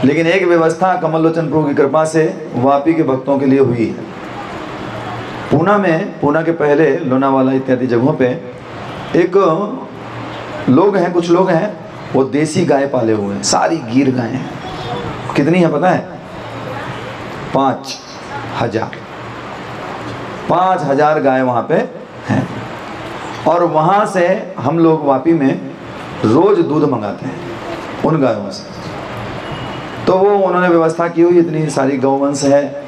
लेकिन एक व्यवस्था कमल लोचन प्रभु की कृपा से वापी के भक्तों के लिए हुई है। पूना के पहले लोनावाला इत्यादि जगहों पे एक लोग हैं, कुछ लोग हैं, वो देसी गाय पाले हुए हैं, सारी गिर गाय हैं। कितनी है पता है? 5,000 गाय वहाँ पे हैं। और वहाँ से हम लोग वापी में रोज दूध मंगाते हैं उन गायों से। तो वो उन्होंने व्यवस्था की हुई, इतनी सारी गौवंश है,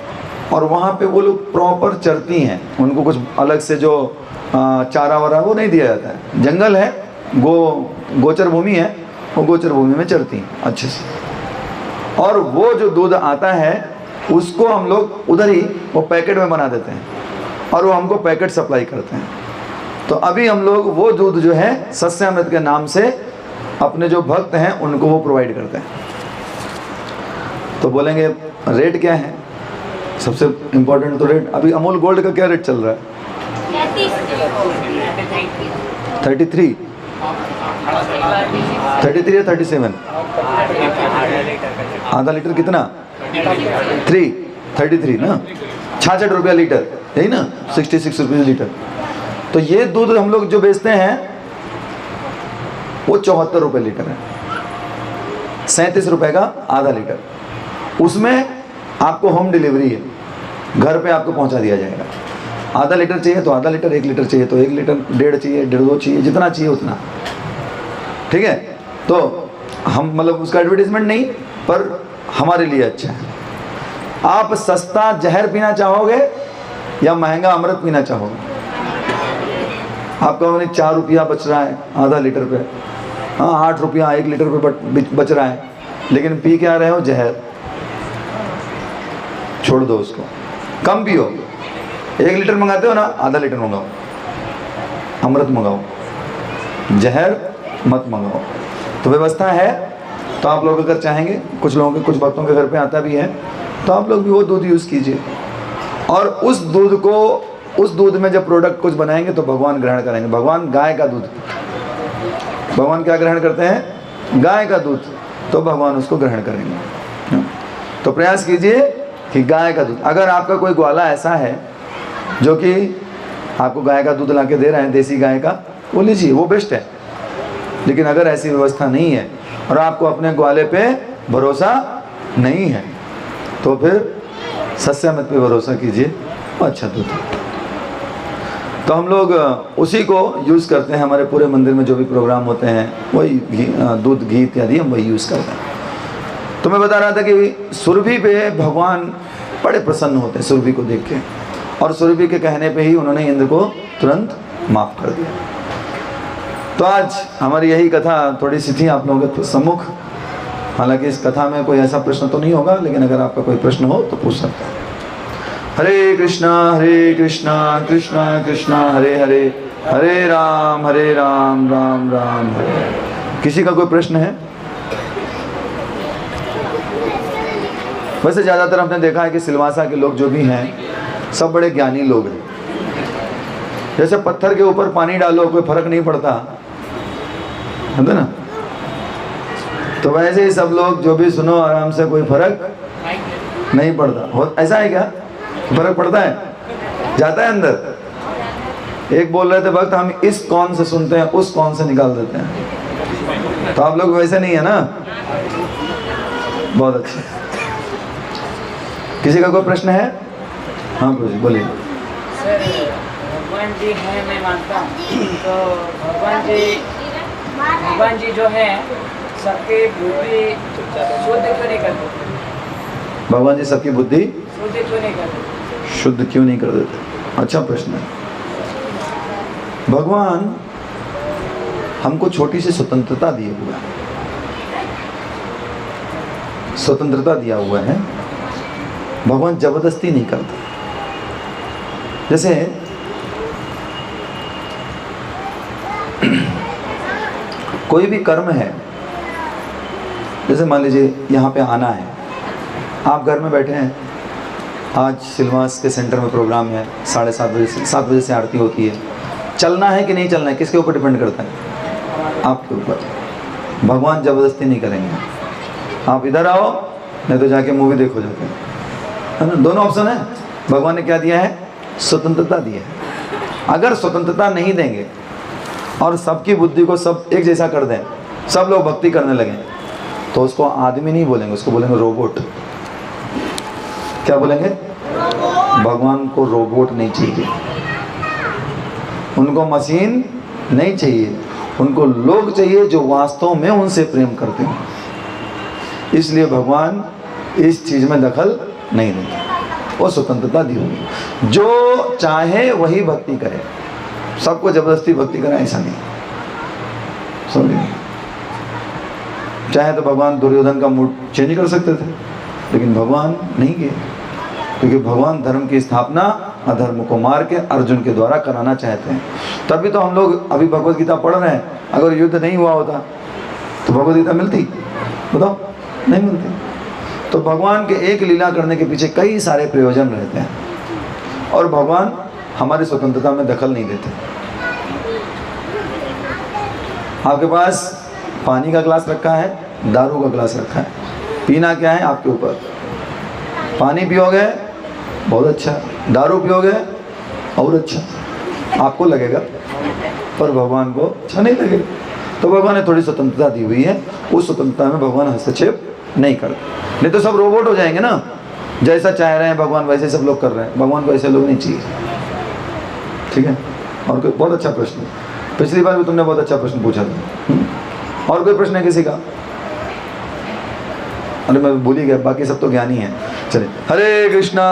और वहाँ पे वो लोग प्रॉपर चरती हैं। उनको कुछ अलग से जो चारा वारा वो नहीं दिया जाता है। जंगल है, गोचर भूमि है, वो गोचर भूमि में चरती हैं अच्छे से। और वो जो दूध आता है उसको हम लोग उधर ही वो पैकेट में बना देते हैं और वो हमको पैकेट सप्लाई करते हैं। तो अभी हम लोग वो दूध जो है सस्यामृत के नाम से अपने जो भक्त हैं उनको वो प्रोवाइड करते हैं। तो बोलेंगे रेट क्या है? सबसे इम्पोर्टेंट तो रेट। अभी अमूल गोल्ड का क्या रेट चल रहा है? 33 33 या 37? आधा लीटर कितना? 33 ना, 66 रुपया लीटर, यही ना, 66 रुपये लीटर। तो ये दूध हम लोग जो बेचते हैं वो 74 रुपये लीटर है, 37 रुपये का आधा लीटर। उसमें आपको होम डिलीवरी है, घर पे आपको पहुंचा दिया जाएगा। आधा लीटर चाहिए तो आधा लीटर, 1 लीटर चाहिए तो 1 लीटर, 1.5 चाहिए 1.5 चाहिए, जितना चाहिए उतना, ठीक है। तो हम मतलब उसका एडवर्टीजमेंट नहीं, पर हमारे लिए अच्छा है। आप सस्ता जहर पीना चाहोगे या महंगा अमृत पीना चाहोगे? आपका उन्हें 4 रुपया बच रहा है आधा लीटर पे, हाँ 8 रुपया 1 लीटर पे बच रहा है, लेकिन पी क्या रहे हो? जहर। छोड़ दो उसको, कम पियो। 1 लीटर मंगाते हो ना, आधा लीटर मंगाओ, अमृत मंगाओ, जहर मत मंगाओ। तो व्यवस्था है। तो आप लोग अगर चाहेंगे, कुछ लोगों के, कुछ भक्तों के घर पे आता भी है, तो आप लोग भी वो दूध यूज़ कीजिए। और उस दूध को, उस दूध में जब प्रोडक्ट कुछ बनाएंगे तो भगवान ग्रहण करेंगे। भगवान गाय का दूध, भगवान क्या ग्रहण करते हैं? गाय का दूध। तो भगवान उसको ग्रहण करेंगे। तो प्रयास कीजिए कि गाय का दूध, अगर आपका कोई ग्वाला ऐसा है जो कि आपको गाय का दूध ला के दे रहे हैं, देसी गाय का, वो लीजिए, वो बेस्ट है। लेकिन अगर ऐसी व्यवस्था नहीं है और आपको अपने ग्वाले पे भरोसा नहीं है, तो फिर सस्यामृत पे भरोसा कीजिए, अच्छा दूध। तो हम लोग उसी को यूज़ करते हैं। हमारे पूरे मंदिर में जो भी प्रोग्राम होते हैं वही दूध, घी इत्यादि हम वही यूज़ करते हैं। तो मैं बता रहा था कि सुरभि पे भगवान बड़े प्रसन्न होते हैं, सुरभि को देख के, और सुरभि के कहने पे ही उन्होंने इंद्र को तुरंत माफ़ कर दिया। तो आज हमारी यही कथा थोड़ी सी थी आप लोगों के सम्मुख। हालांकि इस कथा में कोई ऐसा प्रश्न तो नहीं होगा, लेकिन अगर आपका कोई प्रश्न हो तो पूछ सकते हैं। हरे कृष्णा कृष्णा कृष्णा हरे हरे, हरे राम राम राम हरे। किसी का कोई प्रश्न है? वैसे ज़्यादातर हमने देखा है कि सिलवासा के लोग जो भी हैं सब बड़े ज्ञानी लोग हैं। जैसे पत्थर के ऊपर पानी डालो कोई फर्क नहीं पड़ता, है ना? तो वैसे ही सब लोग जो भी सुनो आराम से, कोई फर्क नहीं पड़ता। ऐसा है क्या? फर्क पड़ता है, जाता है अंदर। एक बोल रहे थे भक्त, हम इस कौन से सुनते हैं, उस कौन से निकाल देते हैं। तो आप लोग वैसे नहीं है ना? बहुत अच्छे। किसी का कोई प्रश्न है? हाँ बोलिए। भगवान जी है, मैं मानता हूँ। तो भगवान जी जो है सबकी बुद्धि शुद्ध क्यों नहीं करते? भगवान जी सबकी बुद्धि शुद्ध क्यों नहीं करते? शुद्ध क्यों नहीं कर देते? अच्छा प्रश्न है। भगवान हमको छोटी सी स्वतंत्रता दिए हुआ है, स्वतंत्रता दिया हुआ है। भगवान जबरदस्ती नहीं करता। जैसे कोई भी कर्म है, जैसे मान लीजिए यहाँ पे आना है, आप घर में बैठे हैं, आज सिलवास के सेंटर में प्रोग्राम है, 7:30 बजे से 7 बजे से आरती होती है, चलना है कि नहीं चलना है, किसके ऊपर डिपेंड करता है? आपके ऊपर। भगवान ज़बरदस्ती नहीं करेंगे। आप इधर आओ, नहीं तो जाके मूवी देखो जाके, है ना? दोनों ऑप्शन है। भगवान ने क्या दिया है? स्वतंत्रता दी है। अगर स्वतंत्रता नहीं देंगे और सबकी बुद्धि को सब एक जैसा कर दें, सब लोग भक्ति करने लगें, तो उसको आदमी नहीं बोलेंगे, उसको बोलेंगे रोबोट। क्या बोलेंगे? भगवान को रोबोट नहीं चाहिए, उनको मशीन नहीं चाहिए, उनको लोग चाहिए जो वास्तव में उनसे प्रेम करते हैं। इसलिए भगवान इस चीज़ में दखल नहीं देते, वो स्वतंत्रता दी होगी। जो चाहे वही भक्ति करे, सबको जबरदस्ती भक्ति करें ऐसा नहीं। समझिए, चाहे तो भगवान दुर्योधन का मूड चेंज कर सकते थे, लेकिन भगवान नहीं किए, क्योंकि भगवान धर्म की स्थापना अधर्म को मार के अर्जुन के द्वारा कराना चाहते हैं। तभी तो हम लोग अभी भगवत गीता पढ़ रहे हैं। अगर युद्ध नहीं हुआ होता तो भगवत गीता मिलती? बताओ, नहीं मिलती। तो भगवान के एक लीला करने के पीछे कई सारे प्रयोजन रहते हैं, और भगवान हमारी स्वतंत्रता में दखल नहीं देते। आपके पास पानी का ग्लास रखा है, दारू का ग्लास रखा है, पीना क्या है आपके ऊपर। पानी पियोगे बहुत अच्छा, दारू पियोगे और अच्छा, आपको लगेगा, पर भगवान को अच्छा नहीं लगेगा। तो भगवान ने थोड़ी स्वतंत्रता दी हुई है, उस स्वतंत्रता में भगवान हस्तक्षेप नहीं करते। नहीं तो सब रोबोट हो जाएंगे ना, जैसा चाह रहे हैं भगवान वैसे सब लोग कर रहे हैं। भगवान को ऐसे लोग नहीं चाहिए। ठीक है। और कोई बहुत अच्छा प्रश्न, पिछली बार भी तुमने बहुत अच्छा प्रश्न पूछा था। और कोई प्रश्न है किसी का? अरे मैं भूल ही गया, बाकी सब तो ज्ञानी है। चलिए, हरे कृष्णा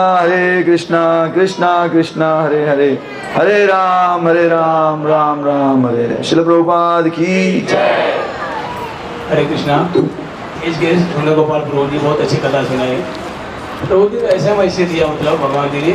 कृष्णा कृष्णा हरे हरे, हरे राम राम राम हरे हरे। श्रील प्रभुपाद की जय। हरे कृष्णा। इस गेस्ट गोपाल प्रभु जी बहुत अच्छी कथा सुनाई। प्रभु जी ऐसा मैसेज दिया, मतलब भगवान जी ने